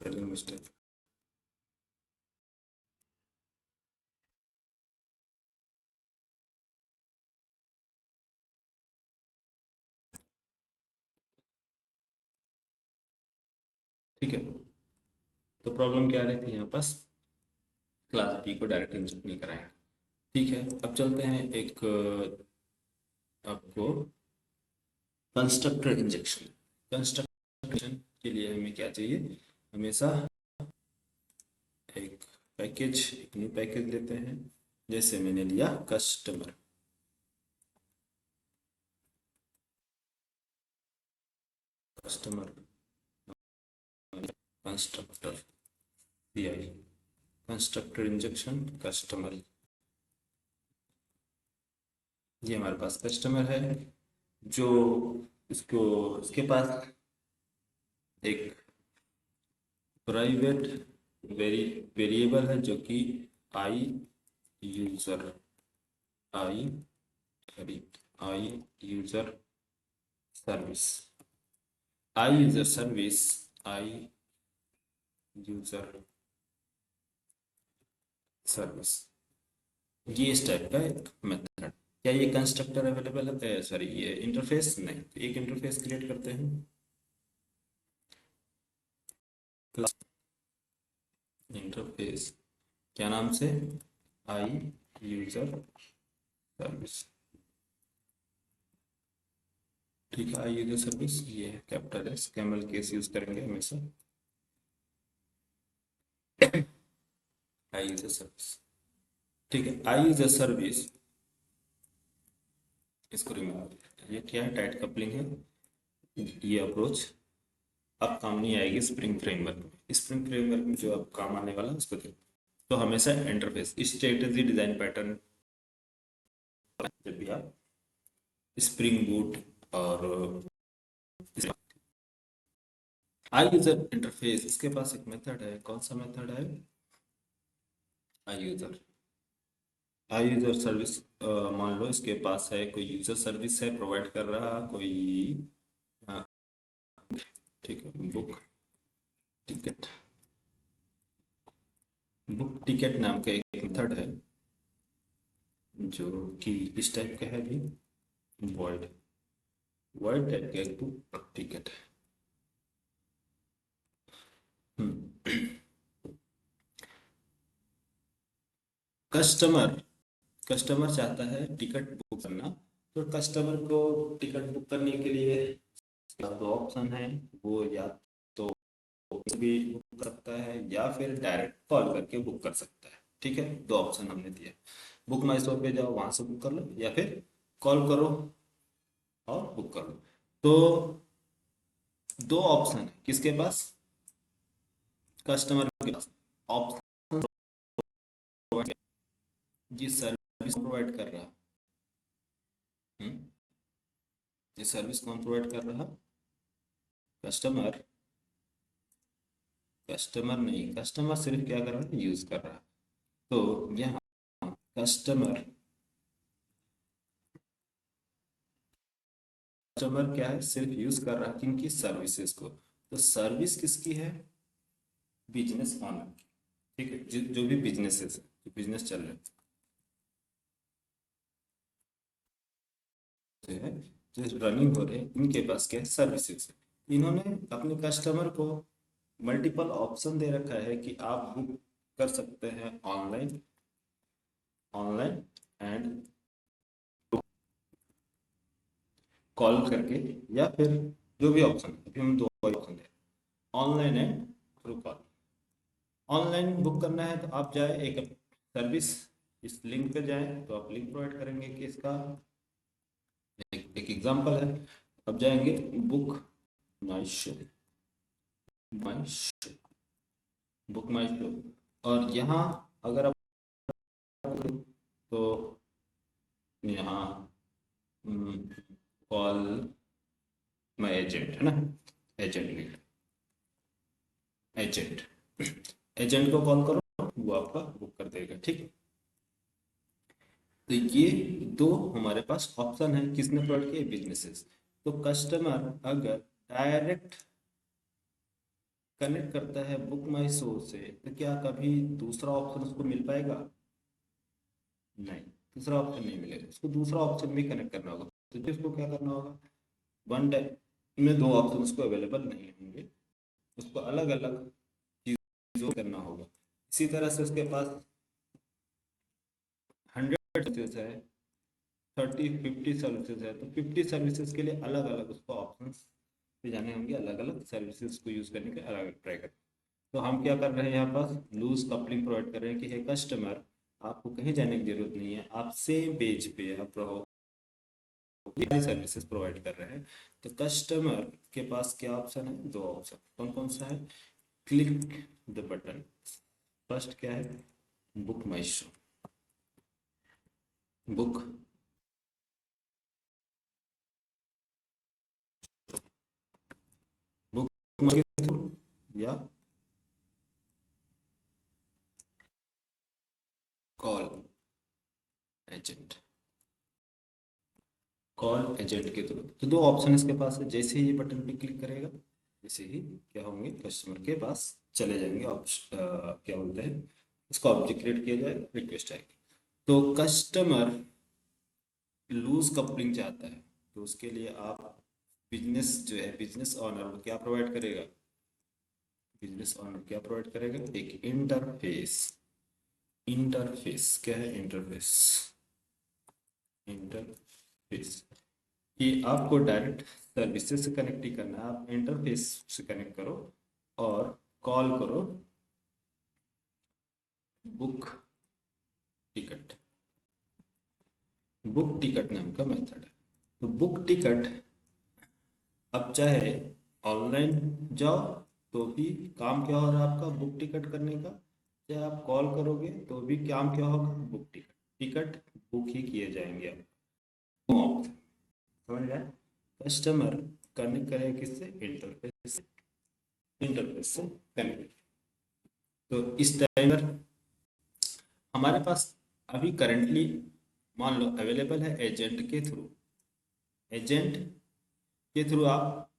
स्पेलिंग मिस्टेक, ठीक है। तो प्रॉब्लम क्या आ रही थी यहाँ पास, क्लास बी को डायरेक्ट इंजेक्ट नहीं कराएंगे, ठीक है। अब चलते हैं एक आपको कंस्ट्रक्टर इंजेक्शन, कंस्ट्रक्शन के लिए हमें क्या चाहिए, हमेशा एक पैकेज, एक न्यू पैकेज लेते हैं, जैसे मैंने लिया customer, customer constructor CI, constructor injection customer, ये हमारे पास कस्टमर है जो इसको, इसके पास एक प्राइवेट वेरिएबल है जो कि आई user, I I user service, I user service, I user service, ये इस टाइप का एक मेथड। क्या ये कंस्ट्रक्टर अवेलेबल है, सॉरी ये इंटरफेस नहीं, तो एक इंटरफेस क्रिएट करते हैं, इंटरफेस क्या नाम से, आई यूजर सर्विस, ठीक है। आई यूजर सर्विस ये है capital S, camel case use करेंगे हमेशा, आई यूजर सर्विस, ठीक है। आई यूजर सर्विस इसको रिमूव, ये क्या है, टाइट कपलिंग है, ये अप्रोच अब काम नहीं आएगी स्प्रिंग फ्रेमवर्क में, स्प्रिंग फ्रेमवर्क में जो अब काम आने वाला है उसको देखो। तो हमेशा इंटरफेस स्ट्रेटेजी डिजाइन पैटर्न, जब भी आप स्प्रिंग बूट और आई यूजर इंटरफेस, इसके पास एक मेथड है, कौन सा मेथड है, I user, I user service, मान लो इसके पास है कोई यूजर सर्विस है प्रोवाइड कर रहा कोई, ठीक है, बुक टिकट, बुक टिकट नाम का एक मेथड है जो कि इस टाइप का है भी, वॉइड वॉइड टाइप का एक बुक टिकट है। कस्टमर कस्टमर चाहता है टिकट बुक करना, तो कस्टमर को टिकट बुक करने के लिए दो ऑप्शन है, वो या तो भी बुक कर सकता है या फिर डायरेक्ट कॉल करके बुक कर सकता है, ठीक है। दो ऑप्शन हमने दिया, बुक माई शो पे जाओ वहां से बुक कर लो, या फिर कॉल करो और बुक कर लो। तो दो ऑप्शन है किसके पास, कस्टमर के पास ऑप्शन, जिस सर्विस प्रोवाइड कर रहा है, ये सर्विस कौन प्रोवाइड कर रहा? कस्टमर। कस्टमर नहीं, कस्टमर सिर्फ क्या कर रहा है? यूज कर रहा है। तो यहाँ कस्टमर, कस्टमर क्या है? सिर्फ यूज कर रहा है किनकी? सर्विसेज को। तो सर्विस किसकी है? बिजनेस ऑनर की। ठीक है, जो भी बिजनेसेस है, जो बिजनेस चल रहे हैं, जो रनिंग हो रहे हैं, इनके पास क्या है? सर्विसेज है। इन्होंने अपने कस्टमर को मल्टीपल ऑप्शन दे रखा है कि आप बुक कर सकते हैं ऑनलाइन, ऑनलाइन एंड कॉल करके, या फिर जो भी ऑप्शन, अभी हम दो option they, online and through call. Online book करना है तो आप जाए एक सर्विस, इस लिंक पे जाएं, तो आप लिंक प्रोवाइड करेंगे कि इसका एक एग्जांपल है। अब जाएंगे बुक माई शो, माई शो, बुक माई शो, और यहाँ अगर आप तो यहाँ कॉल माई एजेंट है ना, एजेंट लिख, एजेंट, एजेंट को कॉल करो, वो आपका बुक कर देगा। ठीक है, तो ये दो हमारे पास ऑप्शन है, किसने प्रोवाइड किए? बिजनेसेस। तो कस्टमर अगर डायरेक्ट कनेक्ट करता है बुक माई शो से, तो क्या कभी दूसरा ऑप्शन उसको मिल पाएगा? नहीं, दूसरा ऑप्शन नहीं मिलेगा, उसको दूसरा ऑप्शन भी कनेक्ट करना होगा। तो उसको क्या करना होगा? वन टाइम में दो ऑप्शन उसको अवेलेबल नहीं होंगे, उसको अलग अलग चीजों करना होगा। इसी तरह से उसके पास 100 है, 30-50 सर्विसेज है, तो 50 सर्विसेज के लिए अलग अलग उसको ऑप्शन पे जाने होंगे, अलग अलग सर्विसेज को यूज करने के अलग अलग ट्राई कर। तो हम क्या कर रहे हैं? यहाँ पास लूज कपलिंग प्रोवाइड कर रहे हैं कि हे कस्टमर, आपको कहीं जाने की जरूरत नहीं है, आप सेम पेज पे आप रहो, सर्विसेज प्रोवाइड कर रहे हैं। तो कस्टमर के पास क्या ऑप्शन है? दो ऑप्शन। कौन कौन सा है? Click the button. फर्स्ट क्या है? बुक माई शो, बुक बुक या कॉल एजेंट, कॉल एजेंट के थ्रू। तो दो ऑप्शन इसके पास है। जैसे ही ये बटन पे क्लिक करेगा, जैसे ही क्या होंगे? कस्टमर के पास चले जाएंगे ऑप्शन, क्या बोलते हैं इसको? ऑब्जेक्ट क्रिएट किया जाएगा, रिक्वेस्ट आएगी। तो कस्टमर लूज कपलिंग चाहता है, तो उसके लिए आप बिजनेस जो है, बिजनेस ऑनर वो क्या प्रोवाइड करेगा? बिजनेस ऑनर क्या प्रोवाइड करेगा? एक इंटरफेस। इंटरफेस क्या है? इंटरफेस, इंटरफेस कि आपको डायरेक्ट सर्विसेज से कनेक्ट ही करना है, आप इंटरफेस से कनेक्ट करो और कॉल करो बुक टिकट। बुक टिकट नाम का मेथड है। तो बुक टिकट, अब चाहे ऑनलाइन जाओ तो भी काम क्या हो रहा है आपका? बुक टिकट करने का। चाहे आप कॉल करोगे तो भी काम क्या होगा? बुक टिकट, टिकट बुक ही किए जाएंगे आप। समझ गए? कस्टमर कनेक्ट करेगा किससे? इंटरफेस से, इंटरफेस से कनेक्ट। तो इस टाइम पर हमारे पास अभी करंटली मान लो अवेलेबल है एजेंट के थ्रू, एजेंट के थ्रू आप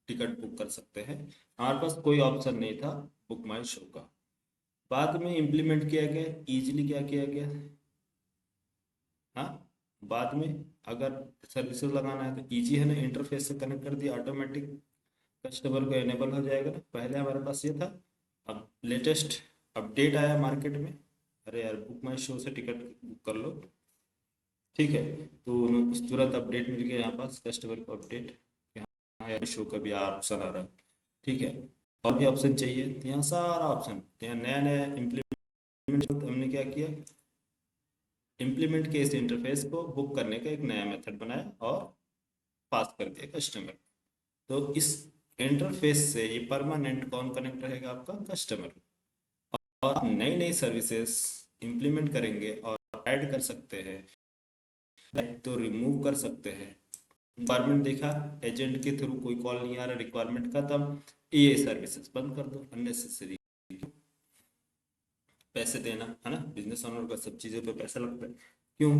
टिकट बुक कर सकते हैं। हमारे पास कोई ऑप्शन नहीं था बुक माई शो का, बाद में इम्प्लीमेंट किया गया, इजीली क्या किया गया, हाँ, बाद में अगर सर्विसेज लगाना है तो इजी है ना, इंटरफेस से कनेक्ट कर दिया, ऑटोमेटिक कस्टमर को एनेबल हो जाएगा ना। पहले हमारे पास ये था, अब लेटेस्ट अपडेट आया मार्केट में, अरे यार बुक माई शो से टिकट बुक कर लो। ठीक है, तो उस तुरंत अपडेट मिल गया यहाँ पास कस्टमर को अपडेट, यहाँ यार शो का भी ऑप्शन आ रहा है। ठीक है, और भी ऑप्शन चाहिए तो यहाँ सारा ऑप्शन, तो यहाँ नया नया इम्प्लीमेंट, हमने क्या किया? इम्प्लीमेंट किया इस इंटरफेस को, बुक करने का एक नया मेथड बनाया और पास कर दिया कस्टमर। तो इस इंटरफेस से ये परमानेंट कौन कनेक्ट रहेगा? आपका कस्टमर। और आप नई नई सर्विसेज इंप्लीमेंट करेंगे और ऐड कर सकते हैं, तो रिमूव कर सकते हैं, रिक्वायरमेंट देखा, एजेंट के थ्रू कोई कॉल नहीं आ रहा, रिक्वायरमेंट खत्म, ये सर्विसेज बंद कर दो, अननेसेसरी पैसे देना है ना, बिजनेस ओनर का सब चीज़ों पे पैसा लगता है। क्यों?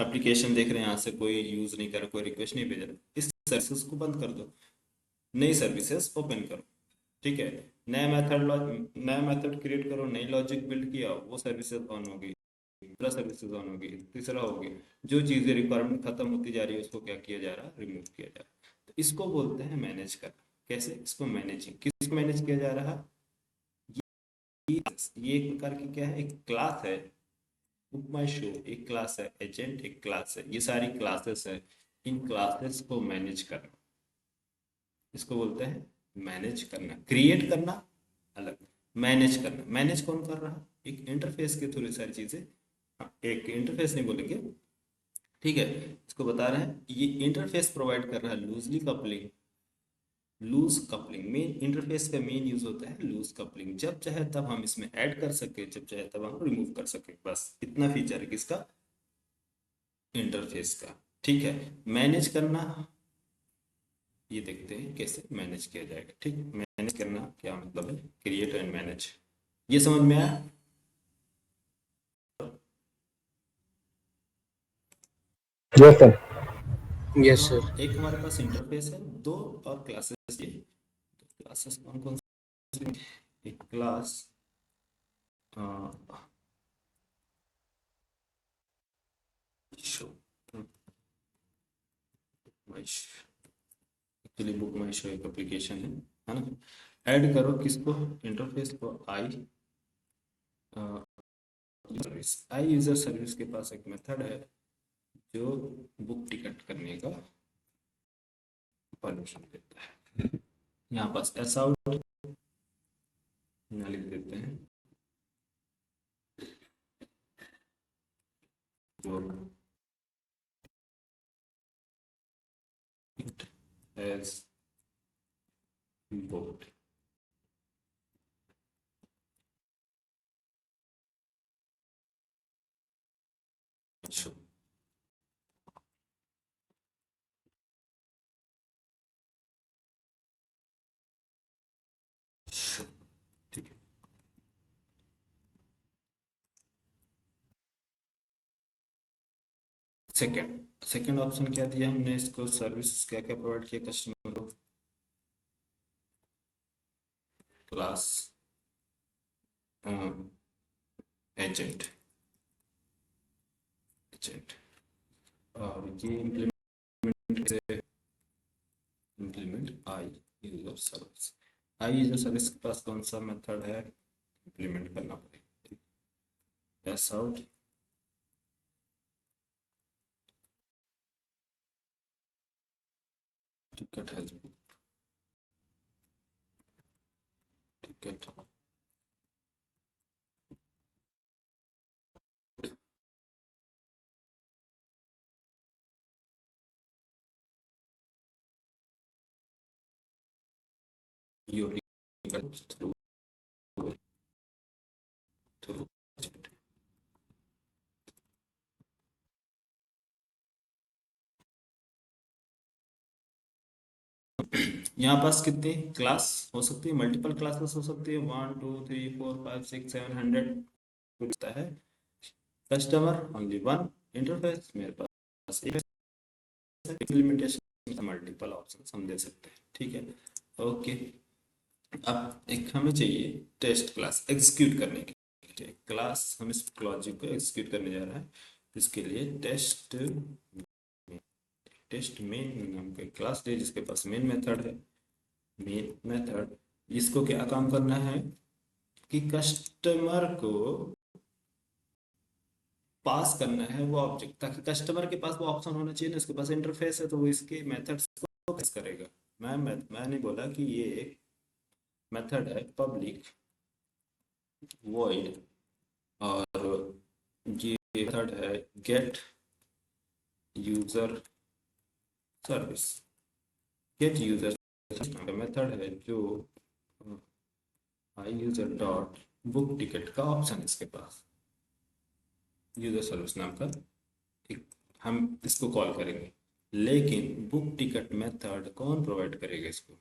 एप्लीकेशन देख रहे हैं, यहाँ से कोई यूज नहीं कर रहा, कोई रिक्वेस्ट नहीं भेज रहा, इस सर्विसेज को बंद कर दो, नई सर्विसेज ओपन करो। ठीक है, नया मेथड क्रिएट करो, नई लॉजिक बिल्ड किया, वो सर्विसेज ऑन होगी, दूसरा सर्विसेज ऑन होगी, तीसरा होगी, जो चीज़ें रिक्वायरमेंट खत्म होती जा रही है उसको क्या किया जा रहा है, रिमूव किया जा रहा है। तो इसको बोलते हैं मैनेज करना। कैसे? इसको मैनेजिंग, किसको मैनेज किया जा रहा है? ये एक प्रकार की क्या है, एक क्लास है, बुक माई शो एक क्लास है, एजेंट एक क्लास है, ये सारी क्लासेस है, इन क्लासेस को मैनेज करना, इसको बोलते हैं मैनेज करना। क्रिएट करना अलग, मैनेज करना, मैनेज कौन कर रहा है? एक इंटरफेस के थ्रू सारी चीजें, एक इंटरफेस नहीं बोलेंगे, ठीक है, इसको बता रहे हैं, ये इंटरफेस प्रोवाइड कर रहा है loosely coupling, loose coupling. Main interface का मेन यूज होता है लूज कपलिंग, जब चाहे तब हम इसमें ऐड कर सके, जब चाहे तब हम रिमूव कर सके, बस इतना फीचर है किसका, इंटरफेस का। ठीक है, मैनेज करना, ये देखते हैं कैसे मैनेज किया जाएगा। ठीक, मैनेज करना क्या मतलब है, क्रिएट एंड मैनेज, ये समझ में आया? Yes, sir. Yes, तो sir. एक हमारे पास इंटरफेस है, दो और क्लासेस, ये क्लासेस कौन कौन सी? एक क्लास शो, एक्चुअली बुक माई शो एक एप्लीकेशन है ना। ऐड करो किसको, इंटरफेस को, सर्विस, आई यूजर सर्विस के पास एक मेथड है जो बुक टिकट करने का परमिशन देता है। यहाँ पास एस आउट लिख देते हैं, इट हैज बुक्ड, शो, ठीक है। सेकंड ऑप्शन क्या दिया हमने इसको, सर्विस क्या क्या प्रोवाइड किया कस्टमर को, क्लास एजेंट, एजेंट, और ये implement I user service, I user service के पास कौन सा मेथड है, इम्प्लीमेंट करना पड़ेगा। S out ticket has ticket, your ticket through through यहाँ पास कितने क्लास हो सकती है, मल्टीपल क्लासेस हो सकती है, 1 2 3 4 5 6 7 100 होता है। कस्टमर ओनली वन, इंटरफेस मेरे पास एक, इम्प्लीमेंटेशन मल्टीपल ऑप्शन हम दे सकते हैं। ठीक है, ओके। अब एक हमें चाहिए टेस्ट क्लास एग्जीक्यूट करने के लिए, क्लास हम इस लॉजिक को एग्जीक्यूट करने जा रहे हैं, इसके लिए टेस्ट मेन नाम का क्लास है जिसके पास मेन मेथड है। मेन मेथड, इसको क्या काम करना है कि कस्टमर को पास करना है वो ऑब्जेक्ट, ताकि कस्टमर के पास वो ऑप्शन होना चाहिए ना, उसके पास इंटरफेस है तो वो इसके मेथड्स को पास करेगा। मैंने बोला कि ये एक मेथड है पब्लिक वॉइड, और ये मेथड है gate user service. Get user method है जो आई यूजर डॉट बुक टिकट का ऑप्शन है इसके पास, यूजर सर्विस नाम का एक, हम इसको कॉल करेंगे। लेकिन बुक टिकट मेथड कौन प्रोवाइड करेगा इसको?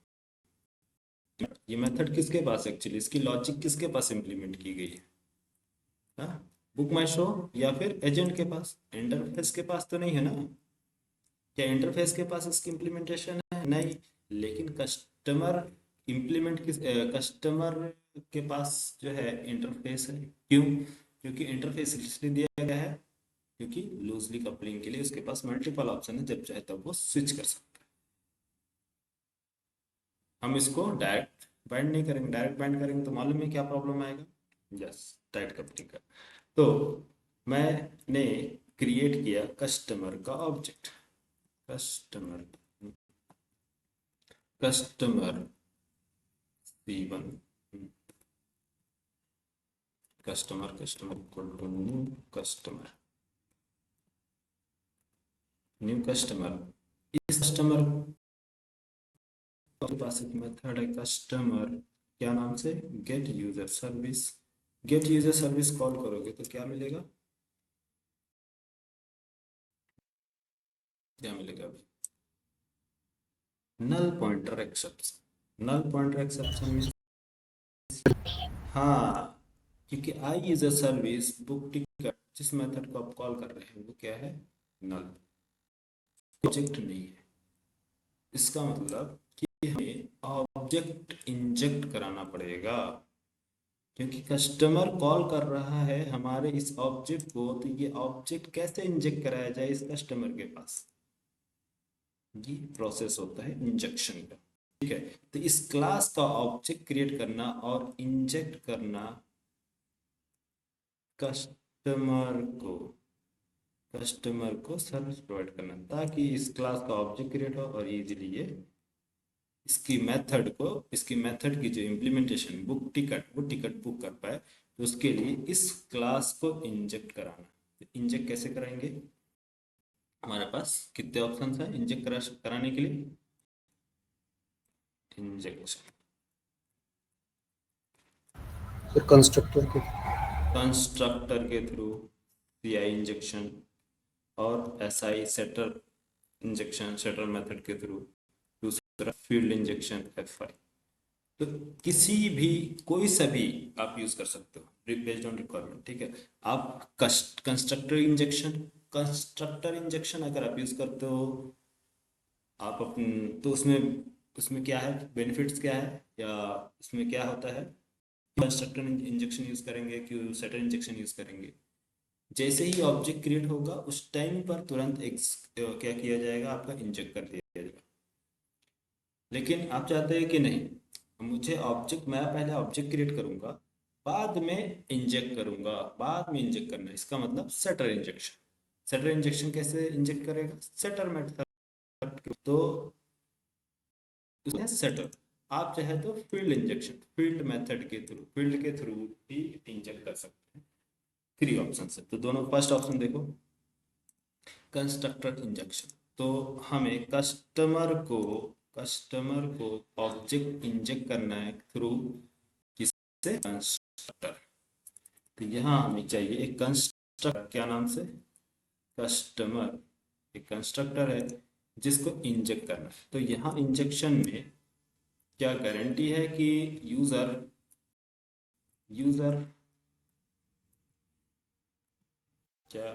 ये मेथड किसके पास एक्चुअली, इसकी लॉजिक किसके पास इम्प्लीमेंट की गई है? हाँ, बुक माई शो या फिर एजेंट के पास? इंटरफेस के पास तो नहीं है ना। क्या इंटरफेस के पास इसकी इम्प्लीमेंटेशन है? नहीं। लेकिन कस्टमर इम्प्लीमेंट किस कस्टमर के पास जो है इंटरफेस है। क्यों? क्योंकि इंटरफेस इसलिए दिया गया है क्योंकि लूजली कपलिंग के लिए उसके पास मल्टीपल ऑप्शन है, जब चाहे तब वो स्विच कर सकता है। हम इसको डायरेक्ट बाइंड नहीं करेंगे, डायरेक्ट बाइंड करेंगे तो मालूम है क्या प्रॉब्लम आएगा? यस, डायरेक्ट कपलिंग का। तो मैंने क्रिएट किया कस्टमर का object, customer customer C1, customer customer equal to new customer. इस कस्टमर के पास एक मेथड है कस्टमर, क्या नाम से? Get user service. Get user service call करोगे तो क्या मिलेगा? क्या मिलेगा अभी? Null pointer exception. Null pointer exception means, हाँ, क्योंकि I user service book ticket जिस मेथड को आप कॉल कर रहे हैं वो क्या है? नल, ऑब्जेक्ट नहीं है। इसका मतलब कि हमें ऑब्जेक्ट इंजेक्ट कराना पड़ेगा, क्योंकि कस्टमर कॉल कर रहा है हमारे इस ऑब्जेक्ट को, तो ये ऑब्जेक्ट कैसे इंजेक्ट कराया जाए इस कस्टमर के पास? ये प्रोसेस होता है इंजेक्शन का। ठीक है, तो इस क्लास का ऑब्जेक्ट क्रिएट करना और इंजेक्ट करना कस्टमर को, कस्टमर को सर्विस प्रोवाइड करना, ताकि इस क्लास का ऑब्जेक्ट क्रिएट हो और इजीली ये इसकी मेथड को, इसकी मेथड की जो इम्प्लीमेंटेशन बुक टिकट, वो टिकट बुक कर पाए, तो उसके लिए इस क्लास को इंजेक्ट कराना। तो इंजेक्ट कैसे कराएंगे? हमारे पास कितने ऑप्शन है इंजेक्ट कराने के लिए? इंजेक्शन, फिर कंस्ट्रक्टर के कंस्ट्रक्टर के थ्रू, CI इंजेक्शन, और SI setter injection, setter method के थ्रू, दूसरा फील्ड इंजेक्शन FI। तो किसी भी, कोई सा भी आप यूज कर सकते हो बेस्ड ऑन रिक्वायरमेंट। ठीक है, आप कंस्ट्रक्टर इंजेक्शन, कंस्ट्रक्टर इंजेक्शन अगर आप यूज करते हो आप अपन, तो उसमें उसमें क्या है, बेनिफिट्स क्या है, या उसमें क्या होता है? कंस्ट्रक्टर इंजेक्शन यूज करेंगे, क्यों सेटर इंजेक्शन यूज करेंगे? जैसे ही ऑब्जेक्ट क्रिएट होगा उस टाइम पर तुरंत क्या किया जाएगा? आपका इंजेक्ट कर दिया जाएगा। लेकिन आप चाहते हैं कि नहीं, मुझे ऑब्जेक्ट, मैं पहले ऑब्जेक्ट क्रिएट करूंगा, बाद में इंजेक्ट करूंगा, बाद में इंजेक्ट करना, इसका मतलब सेटर इंजेक्शन। सेटर इंजेक्शन कैसे इंजेक्ट करेगा? Setter method. तो उसमें सेटर, आप चाहे तो फील्ड इंजेक्शन, फील्ड मेथड के थ्रू, फील्ड के थ्रू भी इंजेक्ट कर सकते हैं। 3 ऑप्शन है, तो दोनों, फर्स्ट ऑप्शन देखो कंस्ट्रक्टर इंजेक्शन, तो हमें कस्टमर को ऑब्जेक्ट इंजेक्ट करना है थ्रू किससे? कंस्ट्रक्टर। तो यहाँ हमें चाहिए एक कंस्ट्रक्टर, क्या नाम से? कस्टमर। एक कंस्ट्रक्टर है जिसको इंजेक्ट करना है। तो यहाँ इंजेक्शन में क्या गारंटी है कि यूजर यूजर क्या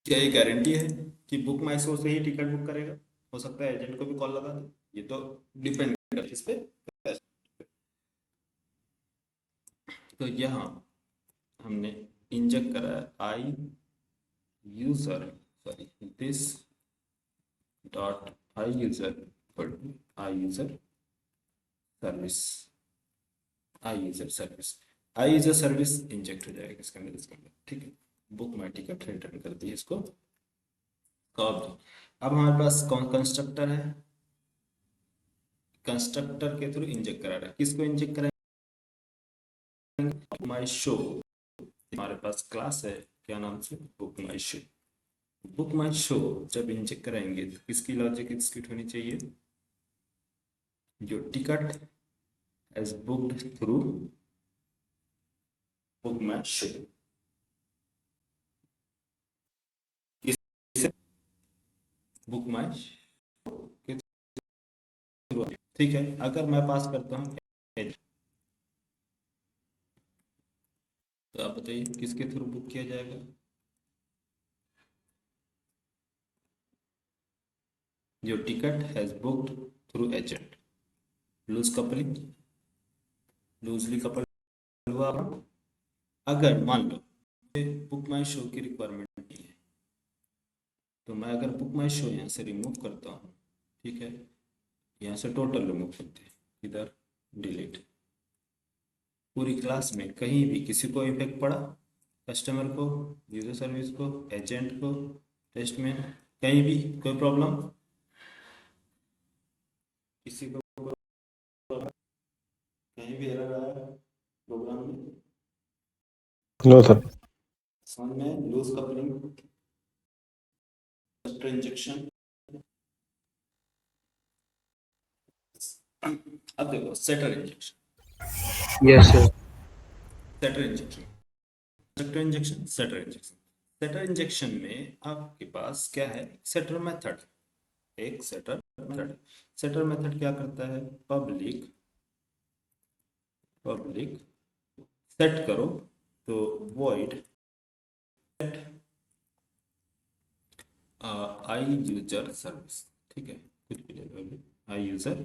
क्या ये गारंटी है कि बुक माई शो से ही टिकट बुक करेगा? हो सकता है एजेंट को भी कॉल लगा दे, ये तो डिपेंड करता है इस पे। तो यहाँ हमने इंजेक्ट करा है I user, sorry, this dot I user service, I user service inject हो जाएगा इसके अंदर। ठीक है, बुक माई टिकट रिटर्न कर दिए इसको। अब हमारे पास कौन कंस्ट्रक्टर है, कंस्ट्रक्टर के थ्रू इंजेक्ट करा रहा है। किसको इंजेक्ट करा? माई शो, हमारे पास क्लास है, क्या नाम से? बुक माई शो। बुक माई शो जब इंजेक्ट कराएंगे तो किसकी लॉजिक एग्जीक्यूट होनी चाहिए? जो ticket as booked through Book माई शो, बुक माई शो, ठीक है। अगर मैं पास करता हूँ तो आप बताइए किसके थ्रू बुक किया जाएगा? जो ticket has booked through agent, loose coupling, loosely coupled हुआ। अगर मान लो बुक माई शो की रिक्वायरमेंट नहीं है तो मैं अगर बुक माई शो यहाँ से रिमूव करता हूँ, ठीक है, यहाँ से टोटल रिमूव करते हैं, इधर डिलीट, पूरी क्लास में कहीं भी किसी को इफेक्ट पड़ा, कस्टमर को, यूजर सर्विस को, एजेंट को, टेस्ट में, कहीं भी कोई प्रॉब्लम, किसी को problem? कहीं भी एरर आया प्रोग्राम में? No sir. समझ में? Loose coupling, injection. अब देखो setter injection, Yes, sir. Setter injection, setter injection, setter injection. Setter injection में आपके पास क्या है? सेटर मेथड, एक सेटर मेथड। सेटर मेथड क्या करता है? पब्लिक पब्लिक सेट करो तो void set I user service, ठीक है, कुछ भी ले लो, I user,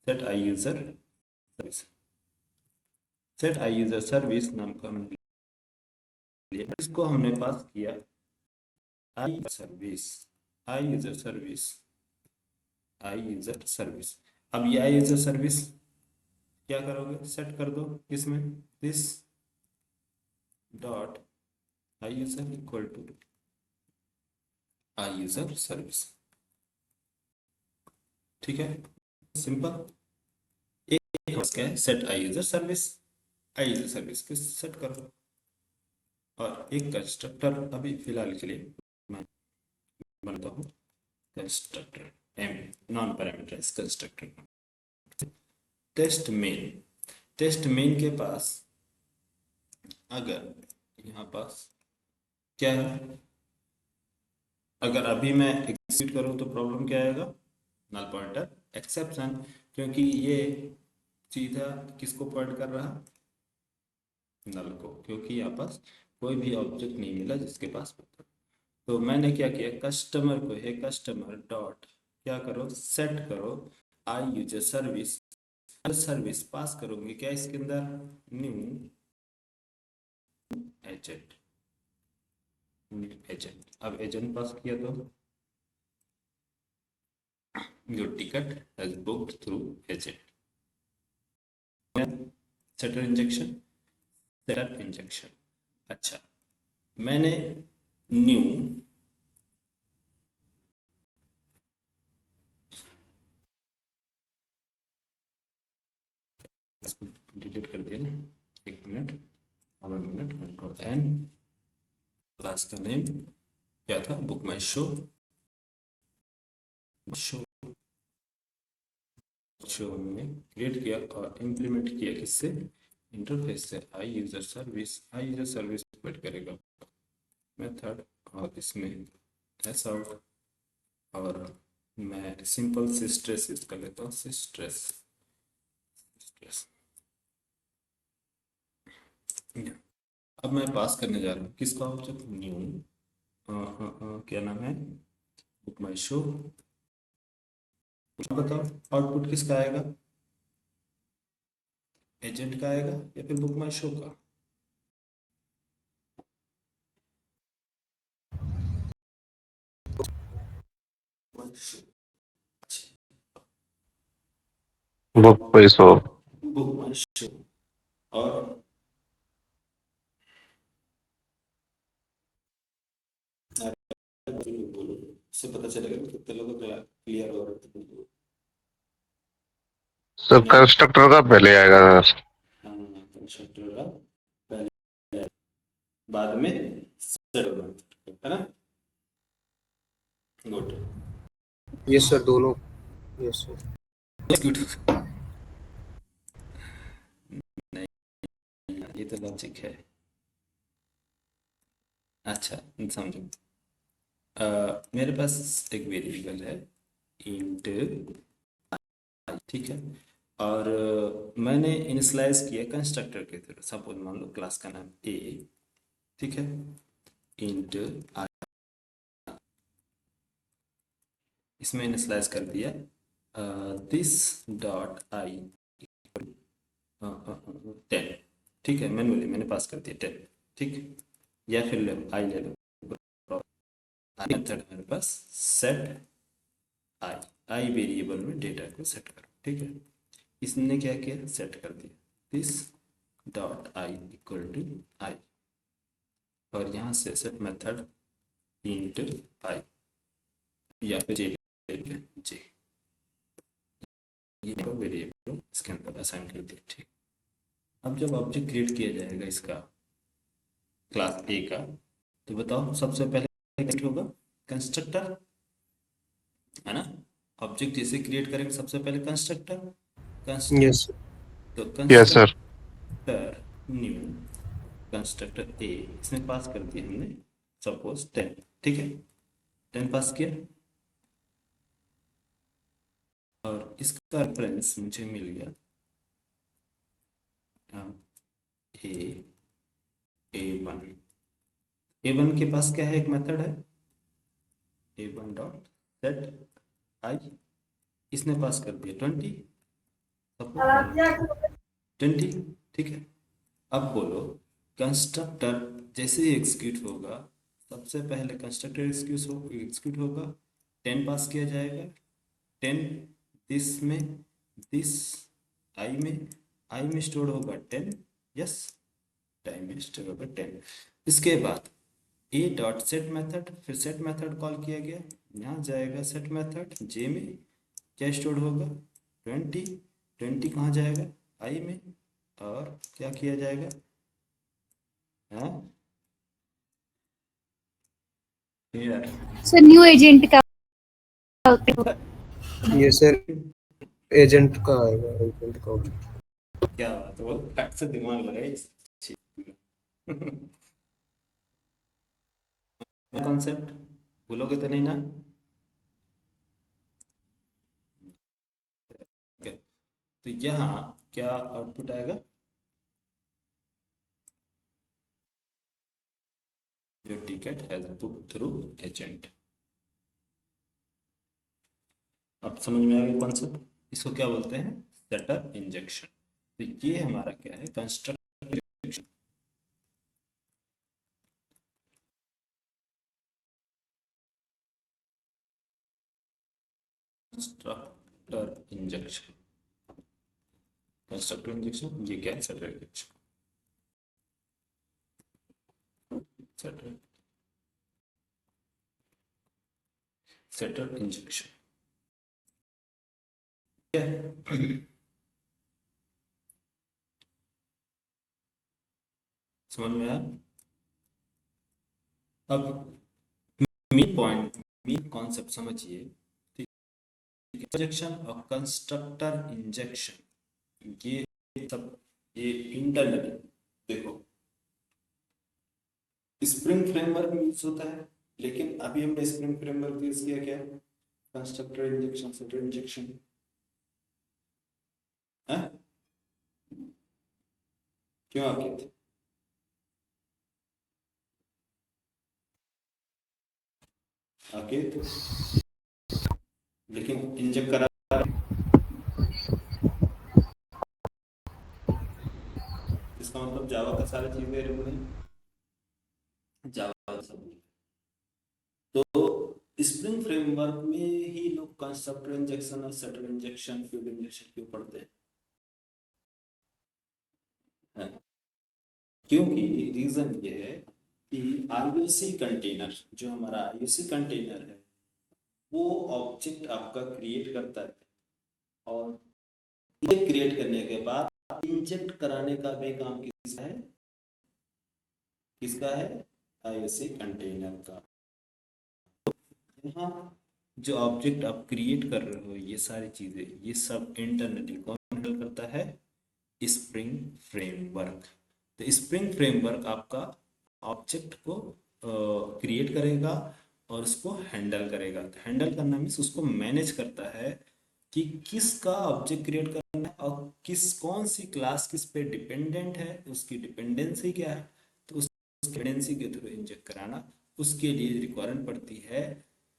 set I user service, set I user service नाम का हमने लिया, इसको हमने पास किया आई service, I user service, I user service. अब ये आई यूजर सर्विस क्या करोगे? सेट कर दो इसमें, this dot I user equal to I user service, ठीक है, सिंपल। एक क्या है? Set I user service, I user service को सेट करो, और एक कंस्ट्रक्टर अभी फिलहाल के लिए मैं बनता हूँ constructor, M non parameterise constructor. Test main, test main के पास अगर यहाँ पास क्या है, अगर अभी मैं एग्जीक्यूट करूँ तो प्रॉब्लम क्या आएगा? नल पॉइंटर एक्सेप्शन, क्योंकि ये सीधा किसको पॉइंट कर रहा? नल को, क्योंकि यहाँ पास कोई भी ऑब्जेक्ट नहीं मिला जिसके पास पता। तो मैंने क्या किया? कस्टमर को है कस्टमर डॉट क्या करो? सेट करो I user service, service pass करोगे क्या इसके अंदर? New agent, agent. अब एजेंट पास किया तो your ticket has booked through agent, setter injection, setter injection. अच्छा, मैंने न्यू डिलीट कर दिया ना, एक मिनट, कंट्रोल एन, क्लास का नेम क्या था? बुक माई शो, शो शो हमने क्रिएट किया और इम्प्लीमेंट किया किससे? इंटरफेस से। I user service, I user service wait करेगा मेथड, और इसमें एस आउट, और मैं सिंपल से स्ट्रेस यूज कर लेता हूँ, स्ट्रेस स्ट्रेस। अब मैं पास करने जा रहा हूँ किसका ऑब्जेक्ट? न्यू क्या नाम है? बुक माई शो। बताओ आउटपुट किसका आएगा? एजेंट का आएगा या फिर बुक माई शो का? बुक पैसो। बुक माई शो, और बोलो, उससे पता चलेगा कि कितने लोगों को क्लियर हो रहा है। सर कंस्ट्रक्टर का पहले आएगा सर। कंस्ट्रक्टर का पहले, बाद में सेटलमेंट, है ना? गुड। Yes, sir. दोनों. Yes, sir. गुड, नहीं ये तो लॉजिक है। अच्छा, समझो। मेरे पास एक वेरिएबल है इंट, ठीक है, और मैंने इनिशियलाइज किया कंस्ट्रक्टर के थ्रू। सपोज मान लो क्लास का नाम ए, ठीक है, इंट आई, इसमें इनिशियलाइज कर दिया दिस डॉट आई 10, ठीक है, मैनुअली मैंने पास कर दिया 10, ठीक, या फिर ले आई ले लो, मेथड मेरे पास सेट आई, आई वेरिएबल में डेटा को सेट करो, ठीक है। इसने क्या किया, सेट कर दिया this dot I equal to I, और यहाँ से सेट मेथड इंट आई या फिर जे, जे ये वेरिएबल इसके अंदर असाइन कर दिया, ठीक। अब जब ऑब्जेक्ट क्रिएट किया जाएगा इसका क्लास ए का, तो बताओ सबसे पहले क्या होगा, कंस्ट्रक्टर, है ना। ऑब्जेक्ट जैसे क्रिएट करेंगे सबसे पहले कंस्ट्रक्टर, Yes, sir. तो yes sir. Constructor new constructor A, इसमें पास कर दिया हमने सपोज 10, ठीक है, 10 पास किया, और इसका रेफरेंस मुझे मिल गया ए ए1, ए1 के पास क्या है, एक मेथड है ए1 डॉट सेट आई, इसने पास कर दिया 20, सपोज 20, ठीक है। अब बोलो कंस्ट्रक्टर जैसे ही एग्जीक्यूट होगा, सबसे पहले कंस्ट्रक्टर एग्जीक्यूट होगा, 10 पास किया जाएगा, 10 दिस में, दिस आई में स्टोर होगा 10, यस, टाइम में स्टोर होगा 10। इसके बाद ए डॉट सेट मेथड, फिर सेट मेथड कॉल किया गया, यहाँ जाएगा सेट मेथड, जे में क्या स्टोर होगा 20, 20 कहाँ जाएगा आई में, और क्या किया जाएगा, हाँ यार, सर न्यू एजेंट का Yes, sir. एजेंट का आएगा, एजेंट का होगा। क्या बात है, बहुत फट से दिमाग लगाई इस चीज में। कॉन्सेप्ट भूलोगे तो नहीं ना। Okay. तो यहाँ क्या आउटपुट आएगा, your ticket has booked through agent। अब समझ में आ गया कॉन्सेप्ट, इसको क्या बोलते हैं, सेटअप इंजेक्शन। तो ये हमारा क्या है, कंस्ट्रक्टर इंजेक्शन, कंस्ट्रक्टर इंजेक्शन, ये क्या है, सेटअप इंजेक्शन, सेटअप इंजेक्शन क्या है, समझ में आया। अब मेन पॉइंट, मेन कॉन्सेप्ट समझिए, इंजेक्शन और कंस्ट्रक्टर इंजेक्शन, ये सब ये इंटरनली देखो स्प्रिंग फ्रेमवर्क में यूज होता है, लेकिन अभी हमने स्प्रिंग फ्रेमवर्क यूज किया क्या, कंस्ट्रक्टर इंजेक्शन, सेटर इंजेक्शन, है क्यों आगे थे, आगे थे, लेकिन इंजेक्ट करा, इसका मतलब जावा का सारी चीजें वेरिएबल है, जावा सब। तो स्प्रिंग फ्रेमवर्क में ही लोग कंस्ट्रक्टर इंजेक्शन और सेटर इंजेक्शन, फील्ड इंजेक्शन क्यों पढ़ते हैं, क्योंकि रीजन ये है कि आईओसी कंटेनर, जो हमारा आईओसी कंटेनर है, वो ऑब्जेक्ट आपका क्रिएट करता है, और ये क्रिएट करने के बाद इंजेक्ट कराने का भी काम किसका है, किसका है, आईओसी कंटेनर का। यहाँ जो ऑब्जेक्ट आप क्रिएट कर रहे हो, ये सारी चीजें, ये सब इंटरनली कौन हैंडल करता है, स्प्रिंग फ्रेमवर्क। तो स्प्रिंग फ्रेमवर्क आपका ऑब्जेक्ट को क्रिएट करेगा और उसको हैंडल करेगा। तो हैंडल करना मीन्स उसको मैनेज करता है कि किसका ऑब्जेक्ट क्रिएट करना है और कौन सी क्लास किस पे डिपेंडेंट है, उसकी डिपेंडेंसी क्या है। तो उस डिपेंडेंसी के थ्रू इंजेक्ट कराना, उसके लिए रिक्वायरमेंट पड़ती है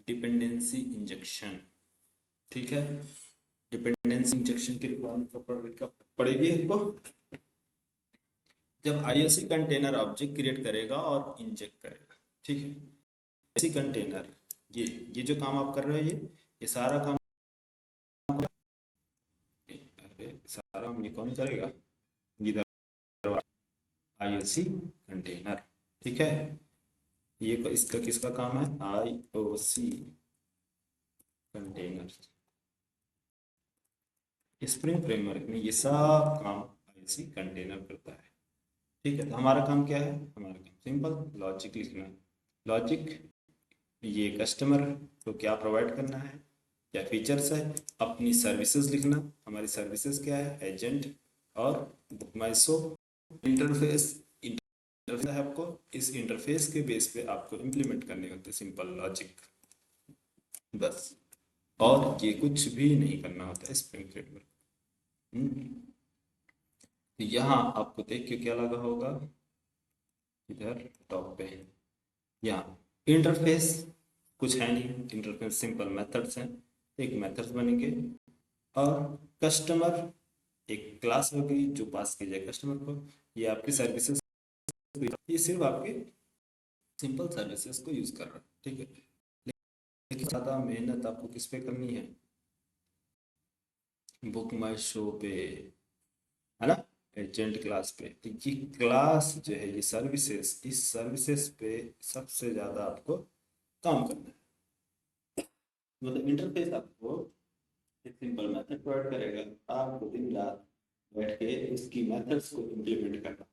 डिपेंडेंसी इंजेक्शन। ठीक है, डिपेंडेंसी इंजेक्शन की रिक्वायरमेंट पड़ेगी हमको जब आईओसी कंटेनर ऑब्जेक्ट क्रिएट करेगा और इंजेक्ट करेगा। ठीक है, आईओसी कंटेनर ये जो काम आप कर रहे हो ये सारा काम, अरे सारा काम ये कौन करेगा, इधर आईओसी कंटेनर। ठीक है, ये इसका किसका काम है, आईओसी कंटेनर। स्प्रिंग फ्रेमवर्क में ये सब काम आईओसी कंटेनर करता है। ठीक है, तो हमारा काम क्या है, हमारा काम सिंपल लॉजिक लिखना है। लॉजिक ये कस्टमर को क्या प्रोवाइड करना है, क्या फीचर्स है, अपनी सर्विसेज लिखना, हमारी सर्विसेज क्या है, एजेंट और बुक माई शो। इंटरफेस है आपको, इस इंटरफेस के बेस पे आपको इम्प्लीमेंट करने होते सिंपल लॉजिक, बस। और ये कुछ भी नहीं करना होता है स्प्रिंग फ्रेमवर्क। तो यहाँ आपको देख के क्या लगा होगा, इधर टॉप पे यहाँ इंटरफेस कुछ है नहीं, इंटरफेस सिंपल मेथड्स हैं, एक मेथड्स बनेंगे और कस्टमर एक क्लास होगी जो पास की जाए कस्टमर को। ये आपकी सर्विसेज, ये सिर्फ आपके सिंपल सर्विसेज को यूज कर रहा है। ठीक है, लेकिन ज़्यादा मेहनत आपको किस पे करनी है, बुक माई शो पे, है ना, एजेंट क्लास पे। तो ये क्लास जो है, ये सर्विसेज, इस सर्विसेज पे सबसे ज़्यादा आपको काम करना है। मतलब इंटरफेस आपको एक सिंपल मेथड प्रोवाइड करेगा, आपको दिन रात बैठ के इसकी मेथड्स को इम्प्लीमेंट करना,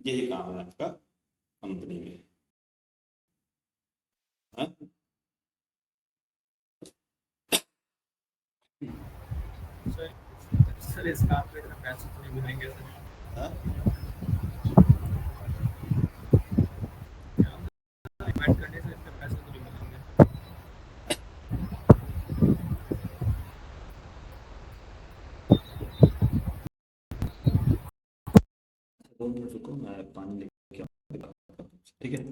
यही काम है आपका कंपनी में। हाँ? सर इस काम पे इतना पैसे तो नहीं मिलेंगे सर। हाँ? इन्वेस्ट करने से इतने पैसे तो नहीं मिलेंगे। दो मिनट रुको, मैं पानी लेके आता हूँ। ठीक है।